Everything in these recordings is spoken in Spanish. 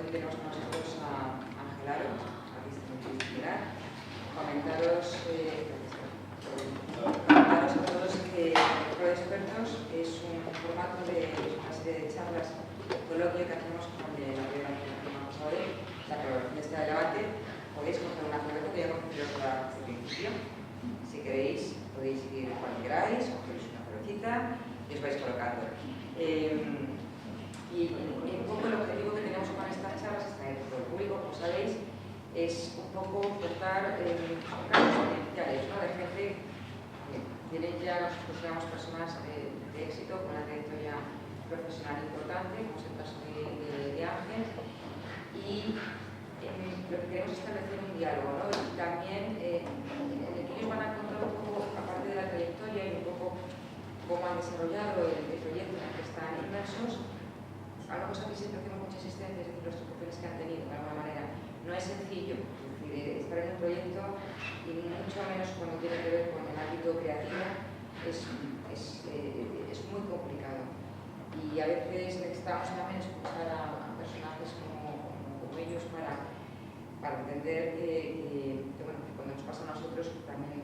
aquí tenemos con nosotros a Ángel Aro, artista multidisciplinar. Comentaros a todos que el Foro de Expertos es un formato de una serie de charlas, coloquio que hacemos con la organización que vamos a ver, la cronología está de debate. Podéis coger una cerveza que ya conoceros la principio. Si queréis, podéis ir cuando queráis, cogeros una cervecita y os vais colocando. Y un poco el objetivo que tenemos con estas charlas, el público, como sabéis, es un poco tratar casos experienciales, ¿no? De gente que tienen ya, nos consideramos personas de éxito, con una trayectoria profesional importante, como es el caso de Ángel, y lo que queremos es establecer un diálogo, ¿no? Y también en el que ellos van a contar un poco, aparte de la trayectoria y un poco cómo han desarrollado el proyecto en el que están inmersos. Una cosa que siempre hacemos mucha insistencia es decir, los tropezones que han tenido, de alguna manera, no es sencillo. Es decir, estar en un proyecto, y mucho menos cuando tiene que ver con el ámbito creativo, es muy complicado. Y a veces necesitamos también escuchar a personajes como ellos para entender que cuando nos pasa a nosotros también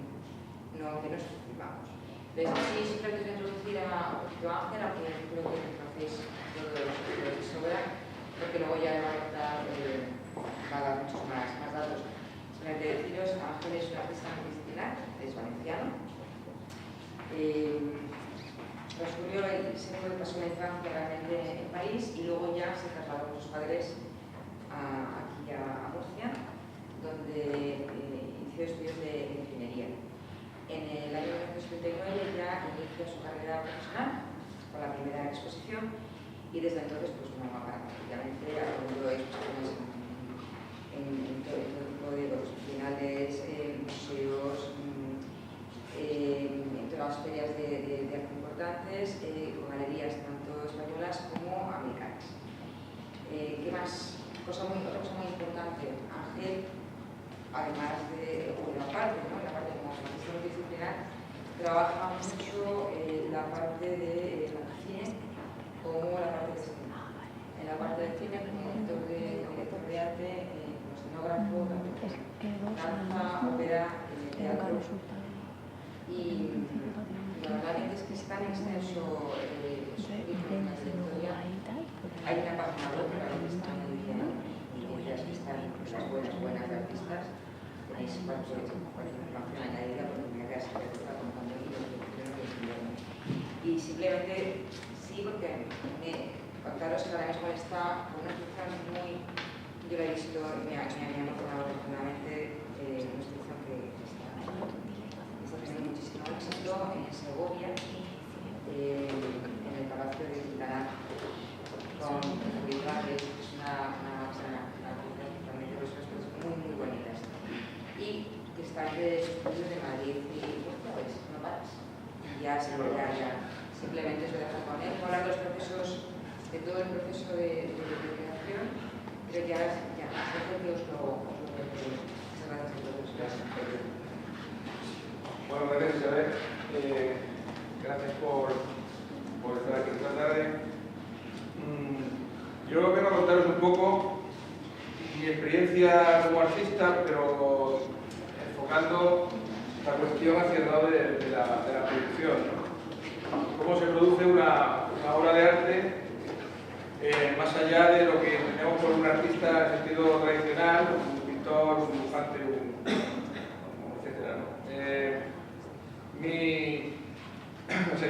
que nos flipamos. Entonces, sí, simplemente introducir a Ángel, aunque creo que conocéis todo de sobra, porque luego ya va a dar muchos más datos. Simplemente deciros, Ángel es un artista multidisciplinar, es valenciano. Transcurrió se pasó la infancia realmente en París y luego ya se trasladó con sus padres aquí a Murcia, donde inició estudios de ingeniería. En el año 1979 ya inicia su carrera profesional con la primera exposición y desde entonces pues no va a parar. Prácticamente ha tenido exposiciones en todo tipo de bienales, museos, en todas las ferias de arte importantes, con galerías tanto españolas como americanas. ¿Qué más? Otra cosa muy importante, Ángel, además de la parte, ¿no? La parte como artista multidisciplinar, trabaja mucho la parte de cine como la parte de cine. En la parte de cine, como director de arte, como escenógrafo, danza, ópera, teatro. Y la verdad es que es tan extenso su currículum, la trayectoria. Hay una página web que está muy bien y ellas están las buenas artistas. Tenéis cualquier información añadida porque me voy a quedar sin contando y simplemente sí, porque contaros que ahora mismo está con una institución muy, yo la he visto, me ha emocionado profundamente una institución que está teniendo muchísimo éxito en Segovia, en el Palacio de Quintanar, con Felipe, que es una realmente de cosas muy bonitas. Y que están de estudios de Madrid y Murcia, pues no paras. Ya simplemente os voy a dejar con él. Vamos a hablar de los procesos, de todo el proceso de creación, pero ya creo que os lo cuento. Muchas gracias a todos. Bueno, gracias Isabel. Gracias por estar aquí esta tarde. Yo vengo a contaros un poco mi experiencia como artista, pero enfocando la cuestión hacia el lado de la producción, ¿no? Cómo se produce una obra de arte más allá de lo que entendemos por un artista en el sentido tradicional, un pintor, un dibujante, etc., ¿no?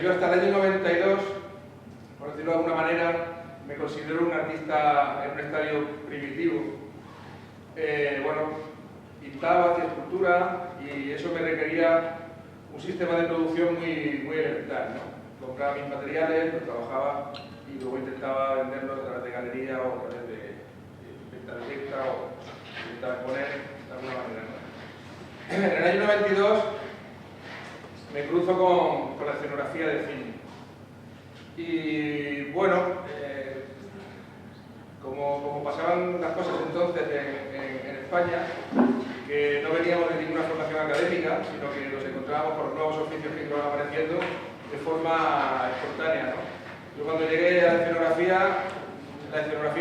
Yo hasta el año 92, por decirlo de alguna manera, me considero un artista en un estadio primitivo. Pintaba, hacía escultura y eso me requería un sistema de producción muy elemental, ¿no? Compraba mis materiales, los trabajaba y luego intentaba venderlos a través de galería o a través de venta directa o intentaba exponer de alguna manera, ¿no? En el año 92 me cruzo con la escenografía de cine. Y bueno, como pasaban las cosas entonces en España, que no veníamos de ninguna formación académica, sino que nos encontrábamos con los nuevos oficios que iban apareciendo de forma espontánea, ¿no? Yo cuando llegué a la escenografía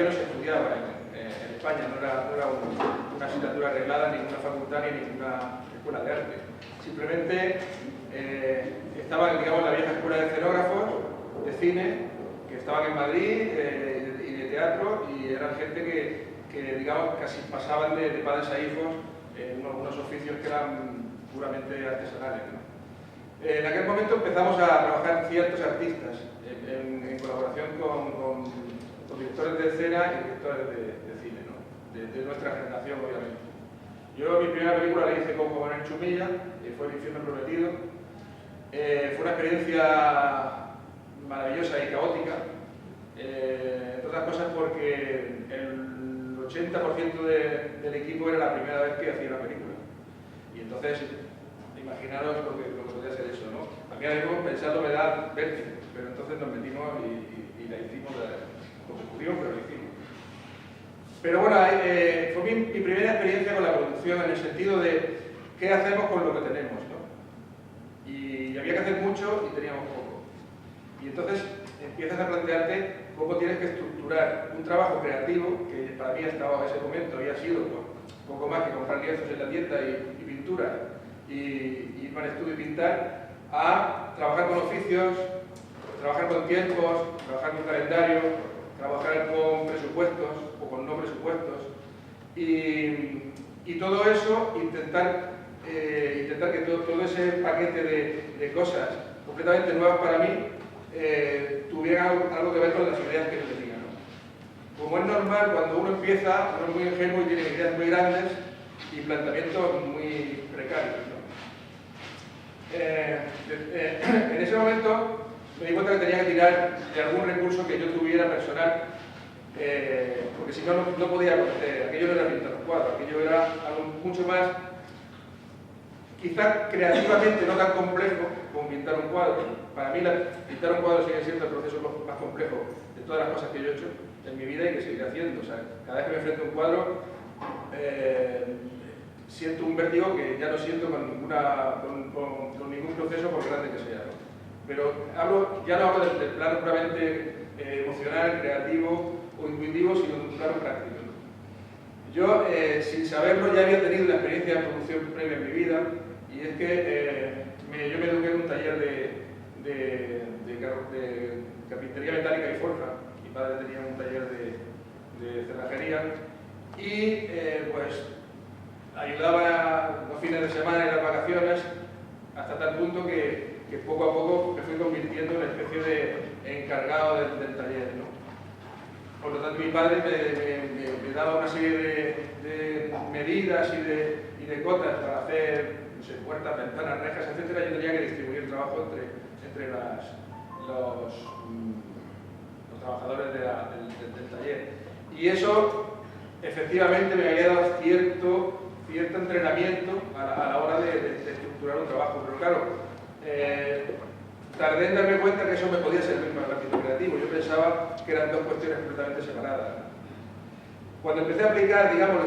no se estudiaba en España, no era una asignatura arreglada, ninguna facultad ni ninguna escuela de arte. Simplemente estaban, digamos, la vieja escuela de escenógrafos, de cine, que estaban en Madrid y de teatro, y eran gente que digamos, casi pasaban de padres a hijos en unos oficios que eran puramente artesanales, ¿no? En aquel momento empezamos a trabajar ciertos artistas en colaboración con directores de escena y directores de cine, ¿no? De nuestra generación, obviamente. Yo mi primera película la hice con Juan Chumilla, fue El infierno prometido. Fue una experiencia maravillosa y caótica, entre otras cosas porque el 80% del equipo era la primera vez que hacía una película. Y entonces, imaginaros lo que podría ser eso, ¿no? A mí ahora mismo pensarlo me da vértigo, pero entonces nos metimos y la hicimos como ocurrió, pero lo hicimos. Pero bueno, fue mi primera experiencia con la producción en el sentido de qué hacemos con lo que tenemos, ¿no? Y había que hacer mucho y teníamos poco. Y entonces empiezas a plantearte cómo tienes que estructurar un trabajo creativo, que para mí hasta ese momento había sido poco más que comprar lienzos en la tienda y pinturas, y ir al estudio y pintar, a trabajar con oficios, trabajar con tiempos, trabajar con calendario, trabajar con presupuestos o con no presupuestos, y todo eso intentar que todo ese paquete de cosas completamente nuevas para mí tuviera algo que ver con las ideas que yo tenía, ¿no? Como es normal, cuando uno empieza, uno es muy ingenuo y tiene ideas muy grandes y planteamientos muy precarios, ¿no? En ese momento me di cuenta que tenía que tirar de algún recurso que yo tuviera personal, porque si no, no podía conocer. Aquello no era pintar un cuadro, aquello era algo mucho más, quizás creativamente no tan complejo como pintar un cuadro. Para mí pintar un cuadro sigue siendo el proceso más complejo de todas las cosas que yo he hecho en mi vida y que seguiré haciendo. O sea, cada vez que me enfrento a un cuadro siento un vértigo que ya no siento con ningún proceso, por grande que sea, ¿no? Pero ya no hablo del plano puramente emocional, creativo o intuitivo, sino de un plano práctico, ¿no? Yo, sin saberlo, ya había tenido una experiencia de producción previa en mi vida, y es que yo me eduqué en un taller de carpintería metálica y forja. Mi padre tenía un taller de cerrajería y pues ayudaba los fines de semana y las vacaciones, hasta tal punto que poco a poco me fui convirtiendo en una especie de encargado del taller, ¿no? Por lo tanto, mi padre me daba una serie de medidas y de cotas para hacer, no sé, puertas, ventanas, rejas, etc. Yo tenía que distribuir el trabajo entre los trabajadores del taller. Y eso, efectivamente, me había dado cierto entrenamiento a la hora de estructurar un trabajo. Pero claro, tardé en darme cuenta que eso me podía servir para el ámbito creativo. Yo pensaba que eran dos cuestiones completamente separadas. Cuando empecé a aplicar, digamos,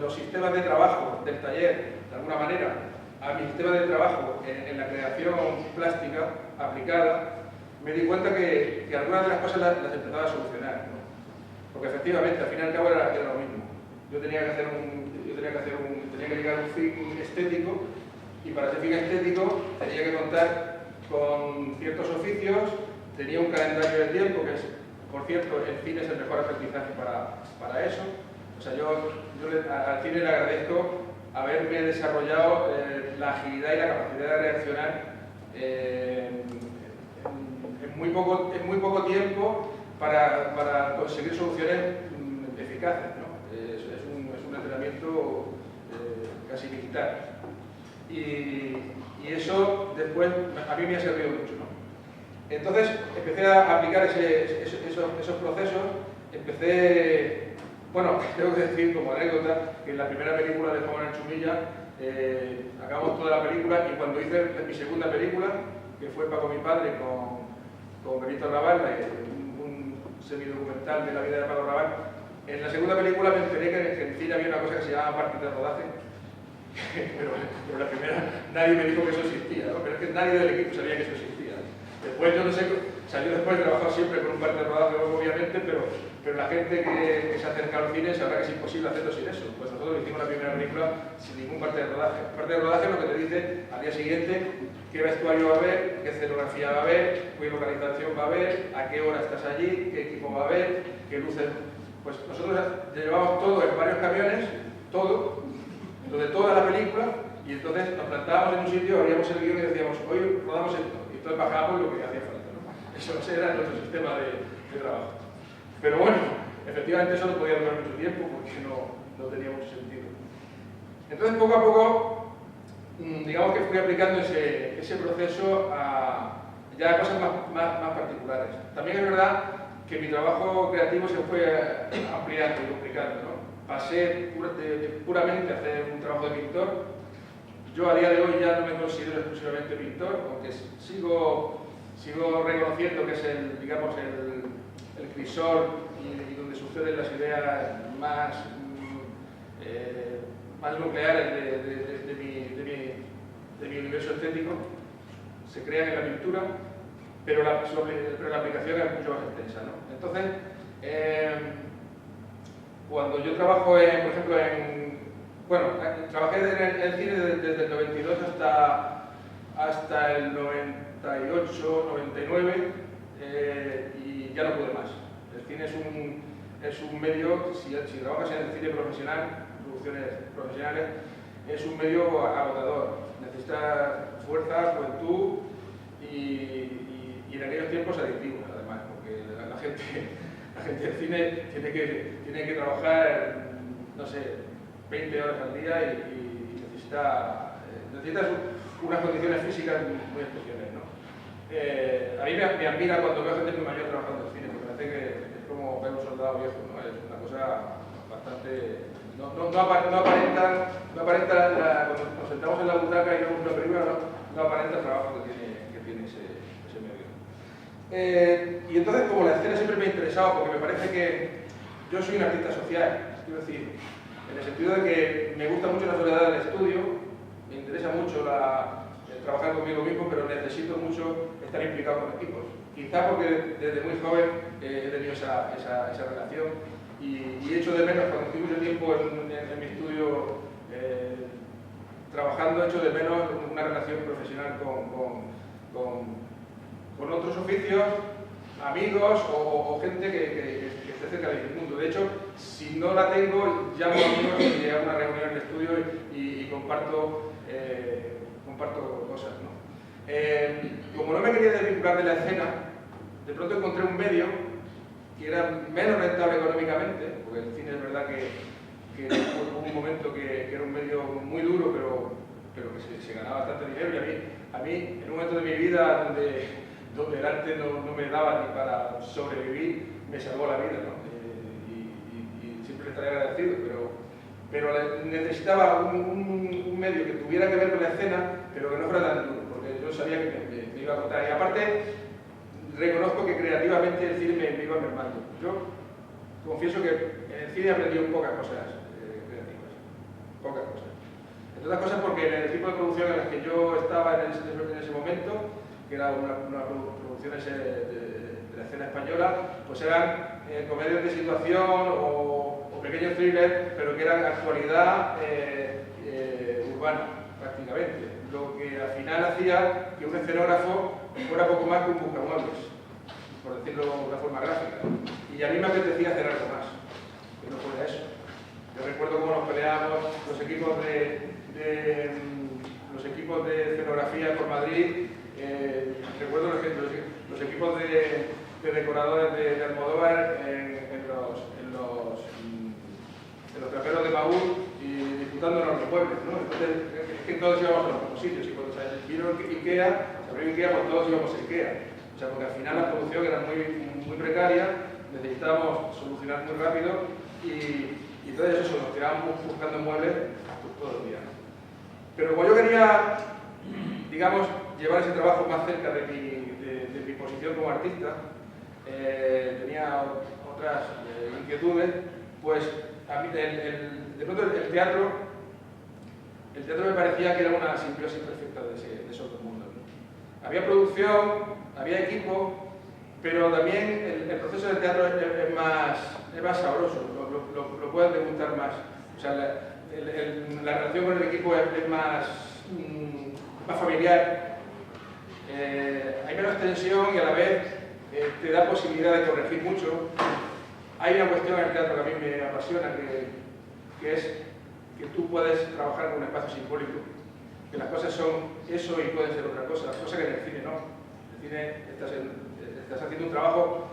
los sistemas de trabajo del taller, de alguna manera, a mi sistema de trabajo en la creación plástica aplicada, me di cuenta que algunas de las cosas las empezaba a solucionar, ¿no? Porque efectivamente, al fin y al cabo era lo mismo. Yo tenía que llegar a un fin estético, y para ese fin estético tenía que contar con ciertos oficios, tenía un calendario de tiempo que es, por cierto, el cine es el mejor aprendizaje para eso. O sea, yo al cine le agradezco haberme desarrollado la agilidad y la capacidad de reaccionar en muy poco tiempo para conseguir soluciones eficaces, ¿no? Es un entrenamiento casi militar. Y eso después a mí me ha servido mucho, ¿no? Entonces empecé a aplicar esos procesos. Bueno, tengo que decir como anécdota que en la primera película de Juan Chumilla acabamos toda la película, y cuando hice mi segunda película, que fue Paco mi padre con Benito Raval, un semidocumental de la vida de Paco Raval, en la segunda película me enteré que en cine había una cosa que se llama partes de rodaje. pero la primera nadie me dijo que eso existía, ¿no? Pero es que nadie del equipo sabía que eso existía. Después yo no sé O sea, yo después he trabajado siempre con un parte de rodaje, obviamente, pero la gente que se acerca al cine sabrá que es imposible hacerlo sin eso. Pues nosotros hicimos la primera película sin ningún parte de rodaje. Parte de rodaje es lo que te dice al día siguiente qué vestuario va a haber, qué escenografía va a haber, qué localización va a haber, a qué hora estás allí, qué equipo va a haber, qué luces. Pues nosotros llevábamos todo en varios camiones, todo, lo de toda la película, y entonces nos plantábamos en un sitio, abríamos el guión y decíamos, hoy rodamos esto, y entonces bajábamos lo que hacía falta, ¿no? Eso era nuestro sistema de trabajo. Pero bueno, efectivamente eso no podía durar mucho tiempo porque no tenía mucho sentido. Entonces poco a poco, digamos que fui aplicando ese proceso a ya cosas más particulares. También es verdad que mi trabajo creativo se fue ampliando y duplicando, ¿no? Pasé puramente a hacer un trabajo de pintor. Yo a día de hoy ya no me considero exclusivamente pintor, aunque sigo reconociendo que es digamos, el crisol y donde suceden las ideas más nucleares de mi universo estético. Se crean en la pintura, pero la aplicación es mucho más extensa, ¿no? Entonces, cuando yo trabajo, por ejemplo, trabajé en el cine desde el 92 hasta el 98, 99, y ya no pude más. El cine es un medio, si trabajas en el cine profesional, producciones profesionales, es un medio agotador. Necesita fuerza, juventud y en aquellos tiempos adictivos, además, porque la gente del cine tiene que trabajar, no sé, 20 horas al día y necesitas unas condiciones físicas muy especiales, ¿no? A mí me admira cuando veo gente muy mayor trabajando en cine, porque me parece que es como ver un soldado viejo, ¿no? Es una cosa bastante... No aparenta cuando nos sentamos en la butaca y vemos una película, no aparenta el trabajo que tiene ese medio. Y entonces, como la escena siempre me ha interesado, porque me parece que yo soy un artista social, quiero decir, en el sentido de que me gusta mucho la soledad del estudio, me interesa mucho trabajar conmigo mismo, pero necesito mucho estar implicado con equipos. Quizá porque desde muy joven he tenido esa relación y echo de menos, cuando estoy mucho tiempo en mi estudio trabajando, echo de menos una relación profesional con otros oficios, amigos o gente que esté cerca de mi mundo. De hecho, si no la tengo, llamo a amigos y hago una reunión en el estudio y comparto cosas, ¿no? Como no me quería desvincular de la escena, de pronto encontré un medio que era menos rentable económicamente, porque el cine es verdad que hubo un momento que era un medio muy duro, pero que se ganaba bastante dinero, y a mí, en un momento de mi vida donde el arte no me daba ni para sobrevivir, me salvó la vida, ¿no? Y siempre le estaré agradecido, pero necesitaba un medio que tuviera que ver con la escena, pero que no fuera tan duro, porque yo sabía que me iba a contar. Y aparte, reconozco que creativamente el cine me iba mermando. Yo confieso que en el cine he aprendido pocas cosas creativas, pocas cosas. Entre otras cosas porque en el tipo de producción en las que yo estaba en ese momento, que era una producciones de la escena española, pues eran comedias de situación o pequeños thrillers, pero que eran actualidad urbana, prácticamente. Lo que al final hacía que un escenógrafo fuera poco más que un buscamuebles, por decirlo de una forma gráfica. Y a mí me apetecía hacer algo más, que no fuera eso. Yo recuerdo cómo nos peleábamos los equipos de escenografía por Madrid, recuerdo los equipos de decoradores de Almodóvar en los traperos de Baúl y disputándonos los muebles, ¿no? Entonces, es que todos íbamos a los mismos sitios, y cuando se vino Ikea, se abrió Ikea, pues todos íbamos a Ikea. O sea, porque al final la producción era muy precaria, necesitábamos solucionar muy rápido y entonces eso, nos tirábamos buscando muebles todos los días. Pero como yo quería, digamos, llevar ese trabajo más cerca de mi posición como artista, tenía otras inquietudes, pues a mí, de pronto el teatro me parecía que era una simbiosis perfecta de esos dos mundos, ¿no? Había producción, había equipo, pero también el proceso del teatro es más sabroso, lo puedes degustar más. O sea, la relación con el equipo es más familiar, hay menos tensión y a la vez te da posibilidad de corregir mucho. Hay una cuestión en el teatro que a mí me apasiona, que es que tú puedes trabajar con un espacio simbólico, que las cosas son eso y pueden ser otra cosa, cosa que en el cine no. En el cine estás haciendo un trabajo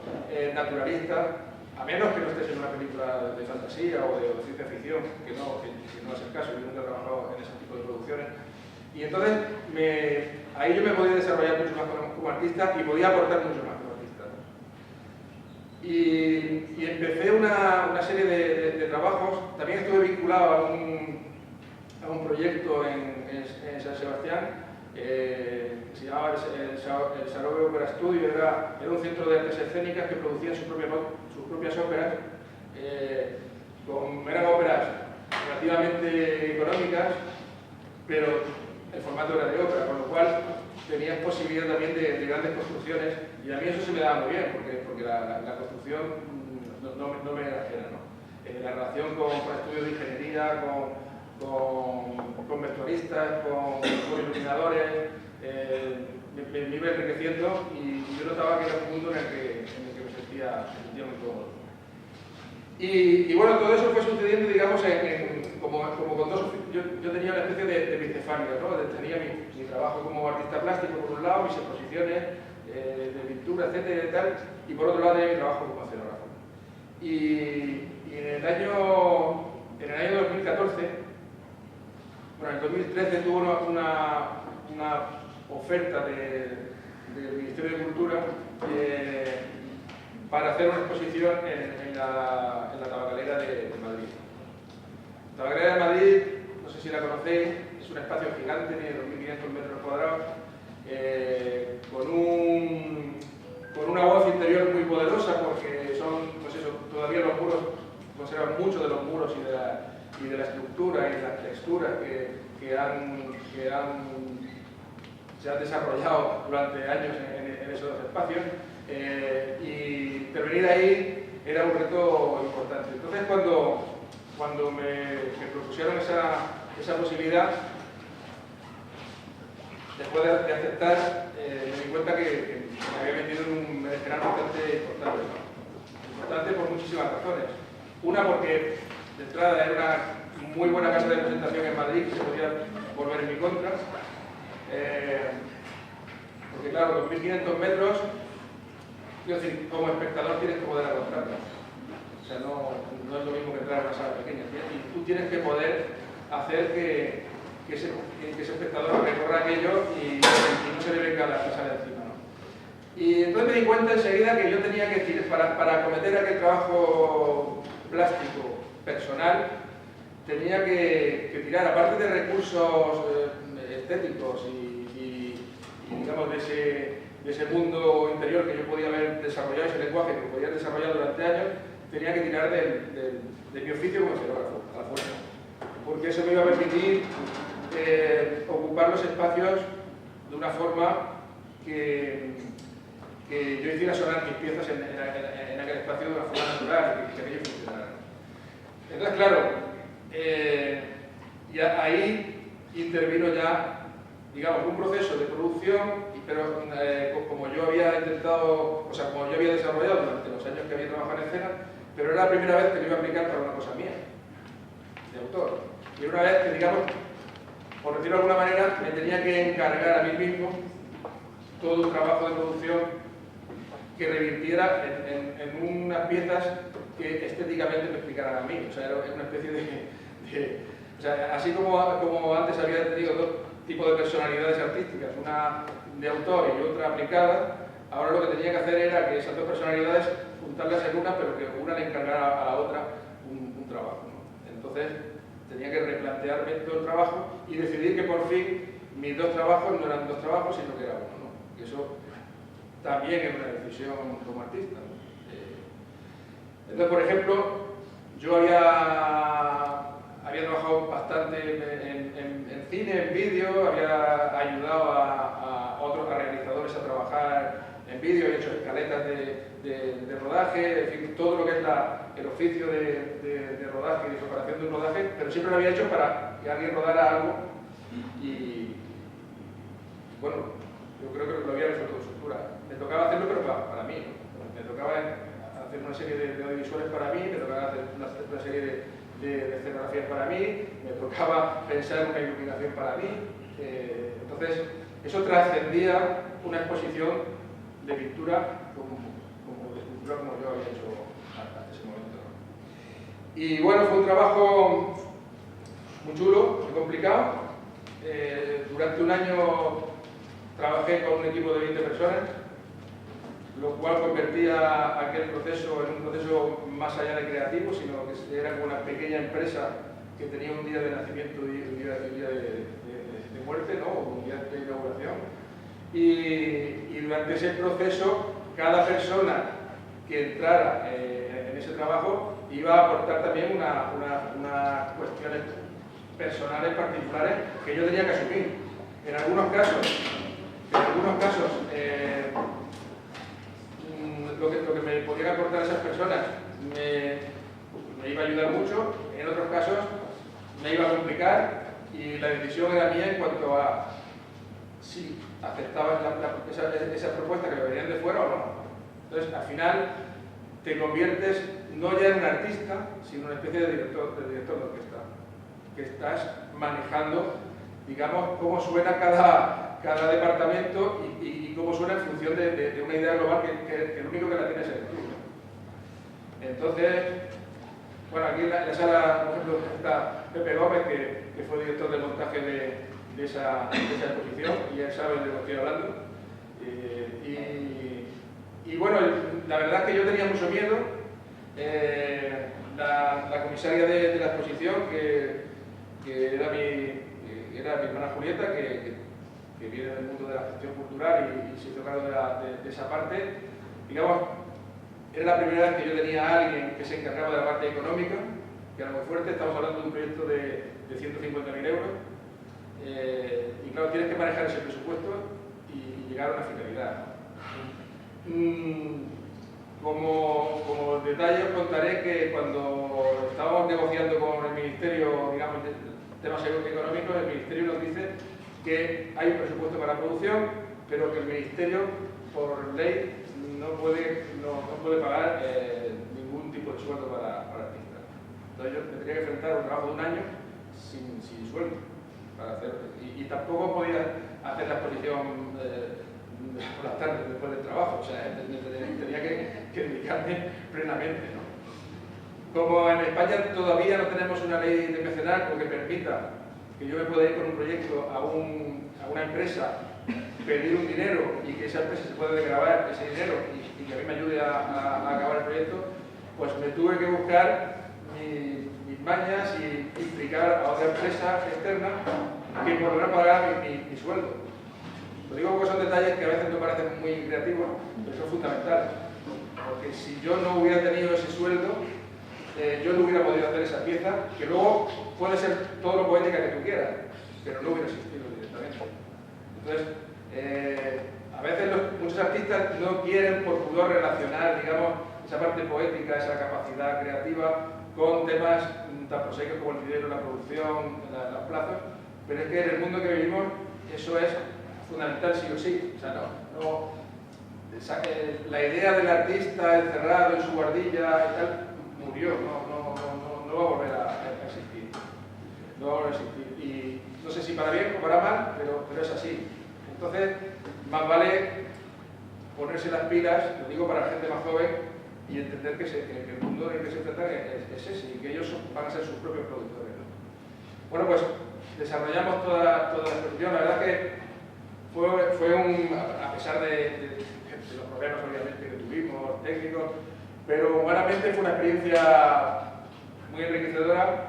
naturalista, a menos que no estés en una película de fantasía o de ciencia ficción, que no es el caso, yo nunca he trabajado en ese tipo de producciones. Y entonces ahí yo me podía desarrollar mucho más como artista y podía aportar mucho más como artista. Y empecé una serie de trabajos, también estuve vinculado a un proyecto en San Sebastián, se llamaba el Sarobe Opera Studio, era un centro de artes escénicas que producían sus propias óperas, eran óperas relativamente económicas, pero el formato era de ópera, con lo cual tenías posibilidad también de grandes construcciones, y a mí eso se me daba muy bien, porque la construcción no me era ajena, ¿no? La relación con estudios de ingeniería, con vestuaristas, con iluminadores, me iba enriqueciendo y yo notaba que era un mundo en el que me sentía muy cómodo. Y bueno, todo eso fue sucediendo, digamos, como con dos. Yo tenía una especie de bicefalio, ¿no? Tenía mi trabajo como artista plástico por un lado, mis exposiciones de pintura, etcétera y tal, y por otro lado tenía mi trabajo como escenógrafo. Y en el año 2014, bueno, en 2013 tuvo una oferta del Ministerio de Cultura para hacer una exposición en la Tabacalera de Madrid. La Tabacalera de Madrid, no sé si la conocéis, es un espacio gigante de 2.500 metros cuadrados, con una voz interior muy poderosa, porque todavía los muros conservan mucho de los muros y de la estructura y de las texturas que se han desarrollado durante años en esos espacios, y intervenir ahí era un reto importante. Entonces, cuando me propusieron esa posibilidad, después de aceptar, me di cuenta que me había metido en un berenjenal bastante importante, ¿no? Importante por muchísimas razones. Una, porque de entrada era una muy buena casa de presentación en Madrid que se podía volver en mi contra. Porque claro, 2.500 metros, quiero decir, como espectador tienes que poder aguantarlo. O sea, no es lo mismo que entrar a una sala pequeña. Y tú tienes que poder hacer que ese espectador recorra aquello y no se le venga la sala encima, ¿no? Y entonces me di cuenta enseguida que yo tenía que decir, para acometer aquel trabajo plástico personal, tenía que tirar, aparte de recursos estéticos y digamos de ese mundo interior que yo podía haber desarrollado, ese lenguaje que podía desarrollar durante años, tenía que tirar de mi oficio como escenógrafo, a la fuerza, porque eso me iba a permitir ocupar los espacios de una forma que yo hiciera sonar mis piezas en aquel espacio de una forma natural, que aquello funcionara. Entonces, claro, ya ahí intervino ya, digamos, un proceso de producción, pero como yo había intentado, o sea, como yo había desarrollado durante los años que había trabajado en escena, pero era la primera vez que lo iba a aplicar para una cosa mía, de autor. Y una vez que, digamos, por decirlo de alguna manera, me tenía que encargar a mí mismo todo un trabajo de producción que revirtiera en unas piezas que estéticamente me explicaran a mí. O sea, era una especie o sea, así como antes había tenido dos tipos de personalidades artísticas, una de autor y otra aplicada, ahora lo que tenía que hacer era que esas dos personalidades juntarlas en una, pero que una le encargara a la otra un trabajo, ¿no? Entonces tenía que replantearme todo el trabajo y decidir que por fin mis dos trabajos no eran dos trabajos, sino que era uno, ¿no? Y eso también es una decisión como artista, ¿no? Entonces, por ejemplo, yo había trabajado bastante en cine, en vídeo, había ayudado a otros realizadores a trabajar en vídeo, he hecho escaletas de rodaje, en fin, todo lo que es el oficio de rodaje y de preparación de un rodaje, pero siempre lo había hecho para que alguien rodara algo y bueno, yo creo que lo había resuelto con soltura. Me tocaba hacerlo, pero para mí, ¿no? Me tocaba hacer una serie de audiovisuales para mí, me tocaba hacer una serie de escenografías para mí, me tocaba pensar en una iluminación para mí. Entonces, eso trascendía una exposición de pintura como de escultura como yo había hecho hasta ese momento, ¿no? Y bueno, fue un trabajo muy chulo, muy complicado. Durante un año trabajé con un equipo de 20 personas, lo cual convertía aquel proceso en un proceso más allá de creativo, sino que era como una pequeña empresa que tenía un día de nacimiento y un día de muerte, ¿no? O un día de inauguración. Y durante ese proceso, cada persona que entrara en ese trabajo iba a aportar también unas cuestiones personales, particulares, que yo tenía que asumir. En algunos casos lo que me podían aportar esas personas me iba a ayudar mucho, en otros casos me iba a complicar y la decisión era mía en cuanto a si aceptabas esa propuesta que me venían de fuera o no. Entonces, al final, te conviertes no ya en un artista, sino en una especie de director de orquesta, que estás manejando, digamos, cómo suena cada departamento y cómo suena en función de una idea global que el único que la tiene es el tú. Entonces, bueno, aquí en la sala, por ejemplo, está Pepe Gómez, que fue director de montaje de esa exposición, y él sabe de lo que estoy hablando. Y bueno, la verdad es que yo tenía mucho miedo. La comisaria de la exposición, que era mi hermana Julieta, que viene del mundo de la gestión cultural y se hizo cargo de esa parte, digamos, era la primera vez que yo tenía a alguien que se encargaba de la parte económica, que era muy fuerte. Estamos hablando de un proyecto de 150.000 euros, y claro, tienes que manejar ese presupuesto y llegar a una finalidad. Como detalle os contaré que cuando estábamos negociando con el Ministerio, digamos, temas económicos, el Ministerio nos dice que hay un presupuesto para la producción, pero que el Ministerio, por ley, no puede pagar ningún tipo de sueldo para artistas. Entonces yo me tenía que enfrentar a un trabajo de un año sin sueldo para hacer, y tampoco podía hacer la exposición por las tardes después del trabajo, o sea, tenía que dedicarme plenamente, ¿no? Como en España todavía no tenemos una ley de mecenazgo que permita que yo me pueda ir con un proyecto a una empresa, pedir un dinero y que esa empresa se pueda desgravar ese dinero y que a mí me ayude a acabar el proyecto, pues me tuve que buscar mis mañas y implicar a otra empresa externa que por lo menos pagara mi sueldo. Lo digo porque son detalles que a veces me parecen muy creativos, pero son fundamentales. Porque si yo no hubiera tenido ese sueldo, yo no hubiera podido hacer esa pieza, que luego puede ser todo lo poética que tú quieras, pero no hubiera existido directamente. Entonces, a veces muchos artistas no quieren por pudor relacionar, digamos, esa parte poética, esa capacidad creativa con temas tan prosaicos como el dinero, la producción, los plazos, pero es que en el mundo que vivimos eso es fundamental sí o sí. O sea, la idea del artista encerrado en su guardilla y tal murió, no va a volver a existir. No va a volver a existir. Y no sé si para bien o para mal, pero es así. Entonces, más vale ponerse las pilas, lo digo para la gente más joven, y entender que el mundo en el que se trata es ese, y que ellos van a ser sus propios productores, ¿no? Bueno, pues desarrollamos toda la exposición. La verdad que fue a pesar de los problemas obviamente que tuvimos, técnicos, pero humanamente fue una experiencia muy enriquecedora.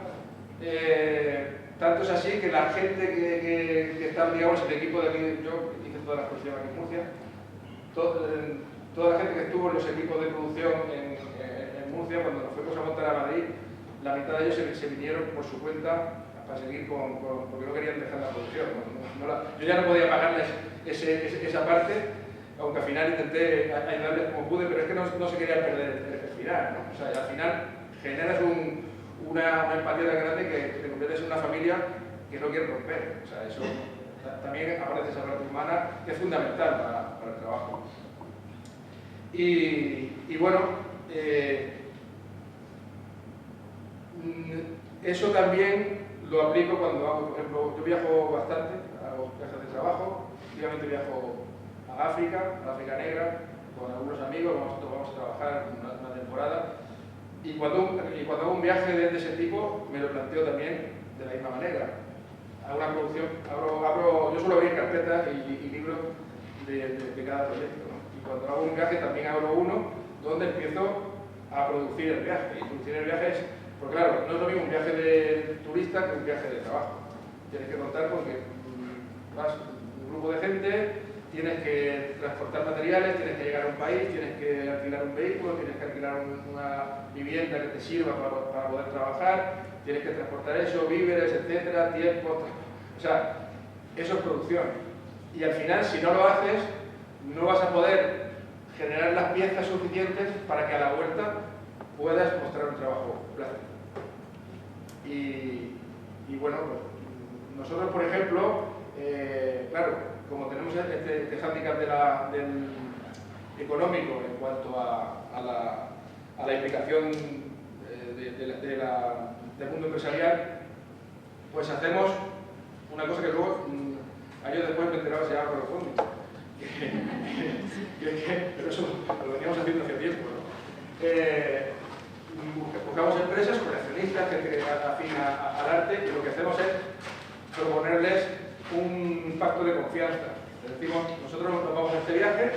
Tanto es así que la gente que está, digamos, el equipo de aquí, yo hice toda la exposición aquí en Murcia, toda la gente que estuvo en los equipos de producción en Murcia, cuando nos fuimos a montar a Madrid, la mitad de ellos se vinieron por su cuenta para seguir porque no querían dejar la producción. Yo ya no podía pagarles esa parte, aunque al final intenté ayudarles como pude, pero es que no se quería perder el final, ¿no? O sea, al final generas una empatía tan grande que te conviertes en una familia que no quieres romper. O sea, eso también aparece esa parte humana que es fundamental para el trabajo. Y bueno, eso también lo aplico cuando hago, por ejemplo, yo viajo bastante, hago viajes de trabajo, últimamente viajo a África Negra, con algunos amigos, vamos a trabajar una temporada, y cuando hago un viaje de ese tipo me lo planteo también de la misma manera. Hago una producción, yo suelo abrir carpetas y libros de cada proyecto, ¿no? Y cuando hago un viaje también abro uno donde empiezo a producir el viaje, y producir el viaje es, porque claro, no es lo mismo un viaje de turista que un viaje de trabajo. Tienes que contar con que vas un grupo de gente, tienes que transportar materiales, tienes que llegar a un país, tienes que alquilar un vehículo, tienes que alquilar una vivienda que te sirva para poder trabajar, tienes que transportar eso, víveres, etcétera, tiempo. O sea, eso es producción. Y al final, si no lo haces, no vas a poder generar las piezas suficientes para que a la vuelta puedas mostrar un trabajo plástico. Y bueno, pues, nosotros, por ejemplo, claro, como tenemos este hándicap del económico en cuanto a la implicación del mundo empresarial, pues hacemos una cosa que luego, años después me enteraba, se llama crowdfunding. Pero eso lo veníamos haciendo hace tiempo, ¿no? Buscamos empresas, coleccionistas, gente que afina al arte, y lo que hacemos es proponerles un pacto de confianza. Les decimos, nosotros nos vamos a este viaje,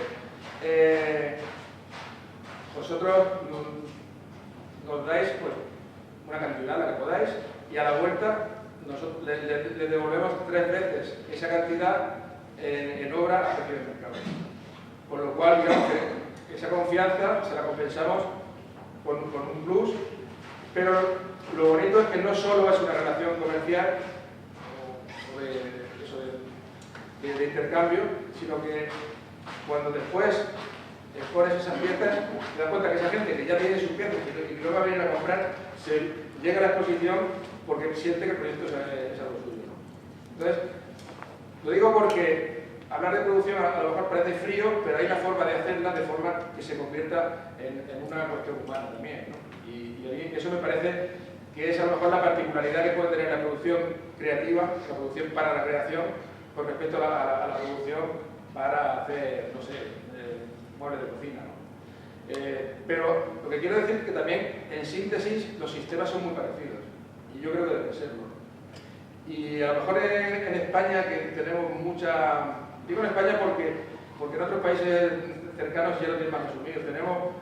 vosotros nos dais pues, una cantidad, la que podáis, y a la vuelta nosotros les devolvemos 3 veces esa cantidad en obra a precio de mercado. Con lo cual, digamos que esa confianza se la compensamos con un plus, pero lo bonito es que no solo es una relación comercial o de intercambio, sino que cuando después pones esas piezas, te das cuenta que esa gente que ya tiene sus piezas y que no va a venir a comprar, se llega a la exposición porque siente que el proyecto es algo suyo, ¿no? Entonces, lo digo porque hablar de producción a lo mejor parece frío, pero hay una forma de hacerla de forma que se convierta en una cuestión humana también, ¿no? Y eso me parece que es a lo mejor la particularidad que puede tener la producción creativa, la producción para la creación, con respecto a la producción para hacer, no sé, muebles de cocina, ¿no? Pero lo que quiero decir es que también, en síntesis, los sistemas son muy parecidos, y yo creo que deben serlo. Y a lo mejor en España, que tenemos mucha... Digo en España porque en otros países cercanos ya lo tienen más asumido. Tenemos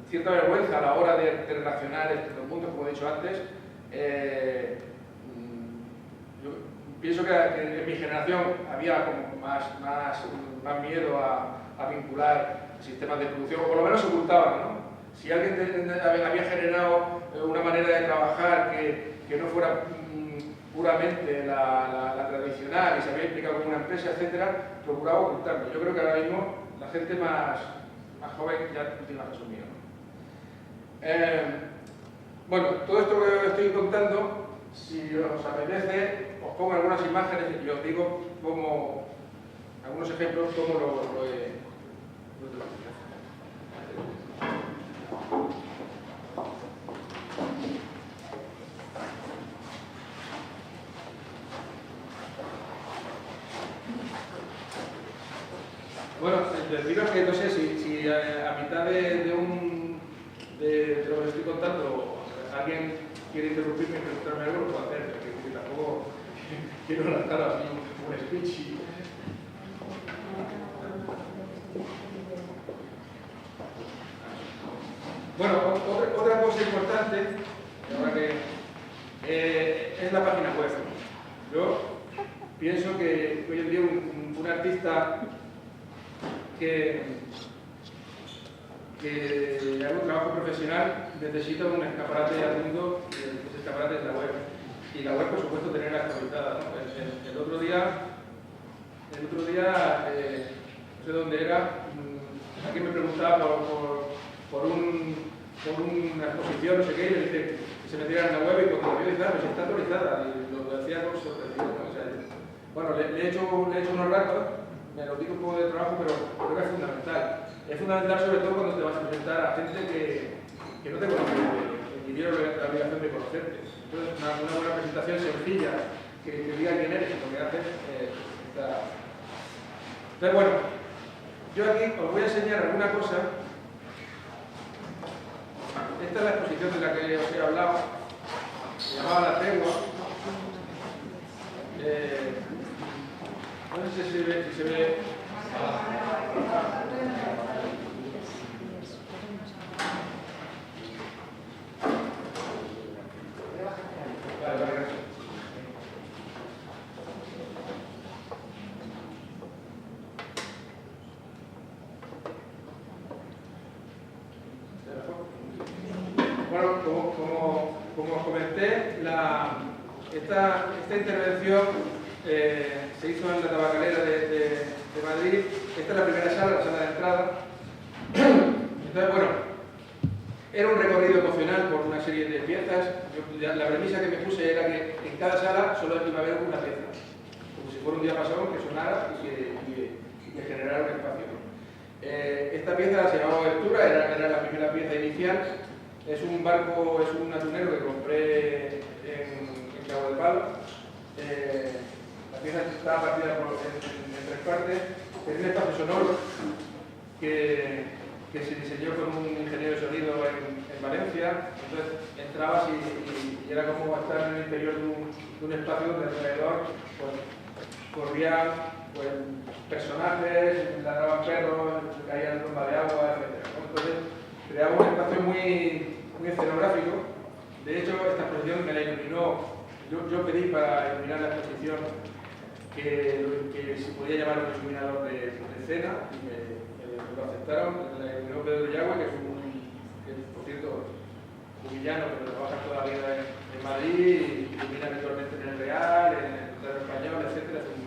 cierta vergüenza a la hora de relacionar estos dos mundos, como he dicho antes. Yo pienso que en mi generación había como más miedo a vincular sistemas de producción, o por lo menos se ocultaban, ¿no? Si alguien había generado una manera de trabajar que no fuera puramente la tradicional y se había implicado como una empresa, etcétera, procuraba ocultarlo. Yo creo que ahora mismo la gente más joven ya lo tiene más asumido, ¿no? Bueno, todo esto que estoy contando, si os apetece, os pongo algunas imágenes y os digo algunos ejemplos cómo lo he Bueno, deciros que no sé si a mitad de lo que estoy contando alguien quiere interrumpirme y preguntarme algo, lo puedo hacer, porque tampoco quiero lanzar así un speech. Bueno, otra cosa importante, ahora que es la página web. Yo pienso que hoy en día un artista que haga un trabajo profesional necesita un escaparate al mundo, y ese escaparate es la web. Y la web, por supuesto, tenerla actualizada, ¿no? El otro día el otro día, no sé dónde era, alguien me preguntaba por una exposición, no sé qué, y le dije que se metiera en la web y cuando la vio dice, pues está actualizada, y lo decía con sorprendido, ¿no? O sea, bueno, le he hecho unos ratos, me lo digo un poco de trabajo, pero creo que es fundamental. Es fundamental sobre todo cuando te vas a presentar a gente que no te conoce, ni tiene la obligación de conocerte. Entonces, una buena presentación sencilla, que diga quién eres y lo que haces, está... Entonces, bueno, yo aquí os voy a enseñar alguna cosa. Esta es la exposición de la que os he hablado, se llamaba La Tregua. No sé si se ve. Vale, gracias. Bueno, como os comenté, esta intervención se hizo en la Tabacalera de Madrid. Esta es la primera sala, la sala de entrada. Entonces, bueno, era un recorrido emocional por una serie de piezas. La premisa que me puse era que en cada sala solo iba a haber una pieza, como si fuera un diapasón que sonara y que generara un espacio. Esta pieza se llamaba Aventura, era la primera pieza inicial. Es un barco, es un atunero que compré en Cabo de Palo. La pieza está partida en tres partes. Tiene un espacio sonoro que se diseñó con un ingeniero de sonido en Valencia. Entonces entrabas y era como estar en el interior de un espacio donde alrededor pues, corrían pues, personajes, ladraban perros, caían tromba de agua, etc. Entonces creaba un espacio muy escenográfico. De hecho, esta exposición me la iluminó. Yo pedí para iluminar la exposición que se podía llamar un iluminador de escena y me lo aceptaron. La iluminó Pedro Yagüe, que por cierto, un villano que trabaja toda la vida en Madrid y ilumina habitualmente en el Real, en el Teatro Español, etc. Es un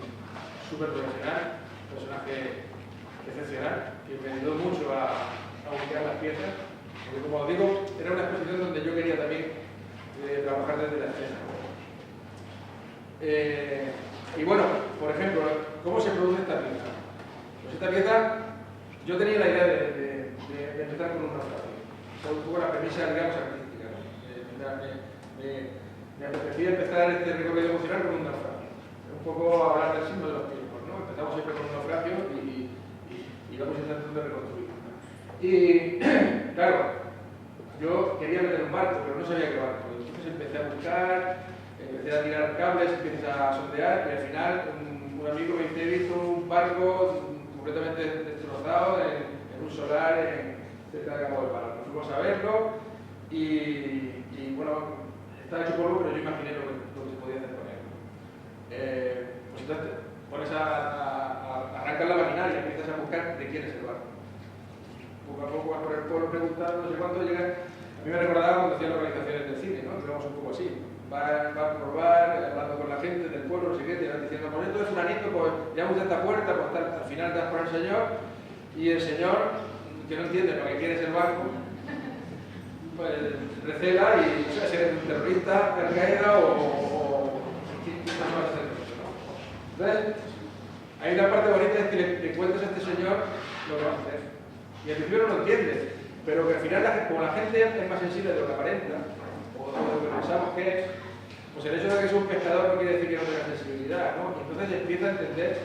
súper profesional, un personaje excepcional, que me ayudó mucho a ubicar las piezas. Porque, como os digo, era una exposición donde yo quería también trabajar desde la escena. Y bueno, por ejemplo, ¿cómo se produce esta pieza? Pues esta pieza, yo tenía la idea de empezar con un naufragio. Fue un poco la premisa, digamos, artística, ¿no? Me apetecía empezar este recorrido emocional con un naufragio. Un poco hablar del signo de los tiempos, ¿no? Empezamos siempre con un naufragio y vamos intentando reconstruir. Y claro, yo quería meter un barco, pero no sabía qué barco. Entonces empecé a buscar, empecé a tirar cables, empecé a sondear y al final un amigo me dice, he visto un barco completamente destrozado en un solar cerca de Cabo de Palo. Nos fuimos a verlo y bueno, estaba hecho polvo, pero yo imaginé lo que se podía hacer con él. Pues entonces pones a arrancar la maquinaria y empiezas a buscar de quién es el barco. Poco a poco vas por el pueblo preguntando, no sé cuánto llegas. A mí me recordaba cuando hacían organizaciones del cine, ¿no? Digamos un poco así. Vas por bar, hablando con la gente del pueblo, no sé qué, te van diciendo, pues esto es fulanito, pues llama usted a esta puerta, pues al final te das por el señor, y el señor, que no entiende lo que quiere es el barco, pues recela y no sé si eres un terrorista, Al-Qaeda o ¿qué más vas a hacer eso, no? Entonces, hay una parte bonita es que le cuentas a este señor lo que vas a hacer. Y al principio no lo entiendes, pero que al final, como la gente es más sensible de lo que aparenta, o de lo que pensamos que es, pues el hecho de que es un pescador no quiere decir que no tenga sensibilidad, ¿no? Y entonces empieza a entender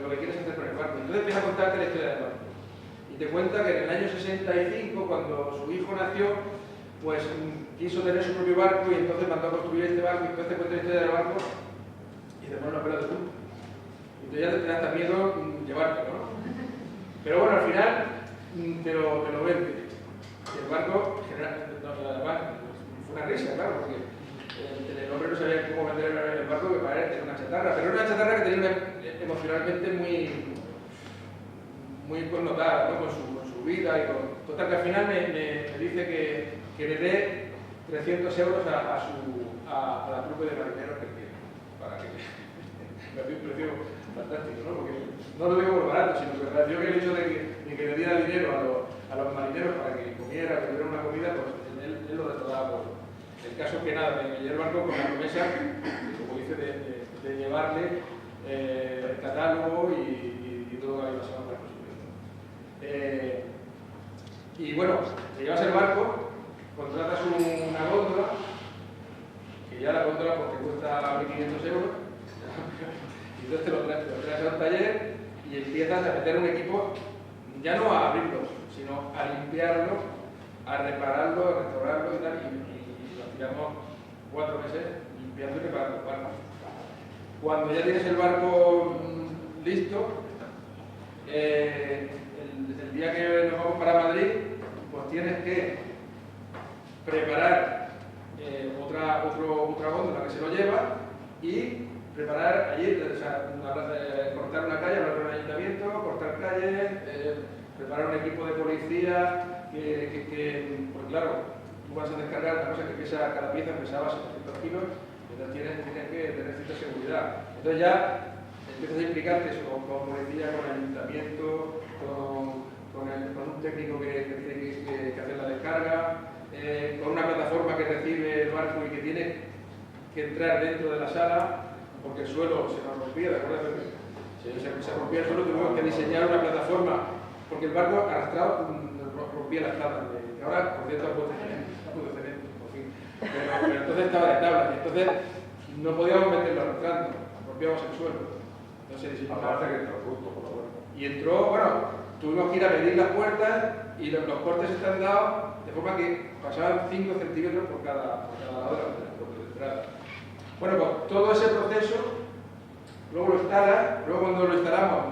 lo que quieres hacer con el barco. Entonces empieza a contarte la historia del barco. Y te cuenta que en el año 65, cuando su hijo nació, pues quiso tener su propio barco y entonces mandó a construir este barco y entonces te cuenta la historia del barco y te pone los pelos de punta. Y tú ya te da hasta miedo llevártelo, ¿no? Pero bueno, al final te lo vende. Y el barco, además, fue una risa, claro, porque el hombre no sabía cómo vender el barco, que parece una chatarra, pero era una chatarra que tenía emocionalmente muy connotada, ¿no? con su vida y con... Total, que al final me dice que le dé 300 euros a la trupe de marineros que tiene, para que... prefiero fantástico, ¿no? Porque no lo digo por barato, sino que yo que el hecho de que le diera dinero a los marineros para que comiera, que tuvieran una comida, pues él lo retrataba por el caso que nada, me llevé el barco con la promesa, como dice, de llevarle el catálogo y todo lo que había pasado en la construcción. Y bueno, te llevas el barco, contratas una góndola, que ya la góndola pues, te cuesta 1.500 euros, y entonces te lo traes a un taller y empiezas a meter un equipo, ya no a abrirlo, sino a limpiarlo, a repararlo, a restaurarlo y tal, y lo tiramos 4 meses limpiando y reparando el barco. Cuando ya tienes el barco listo, el día que nos vamos para Madrid, pues tienes que preparar otra góndola que se lo lleva y preparar allí, o sea, cortar una calle, hablar con el ayuntamiento, cortar calles, preparar un equipo de policía, pues claro, tú vas a descargar una cosa que pesa, cada pieza pesaba 700 kilos, entonces tienes que tener cierta seguridad. Entonces ya empiezas a implicarte eso, con policía, con el ayuntamiento, con un técnico que tiene que hacer la descarga, con una plataforma que recibe el barco y que tiene que entrar dentro de la sala, porque el suelo se nos rompía, ¿de acuerdo? Se rompía el suelo, tuvimos que diseñar una plataforma, porque el barco arrastrado rompía las tablas, que ahora, por cierto, puedo tener, por fin. Pero entonces estaba de tablas, y entonces no podíamos meterlo arrastrando, rompíamos el suelo. Entonces, y entró, bueno, tuvimos que ir a medir las puertas y los cortes están dados de forma que pasaban 5 centímetros por cada lado de la puerta de entrada. Bueno, pues todo ese proceso, luego lo instalas, luego cuando lo instalamos,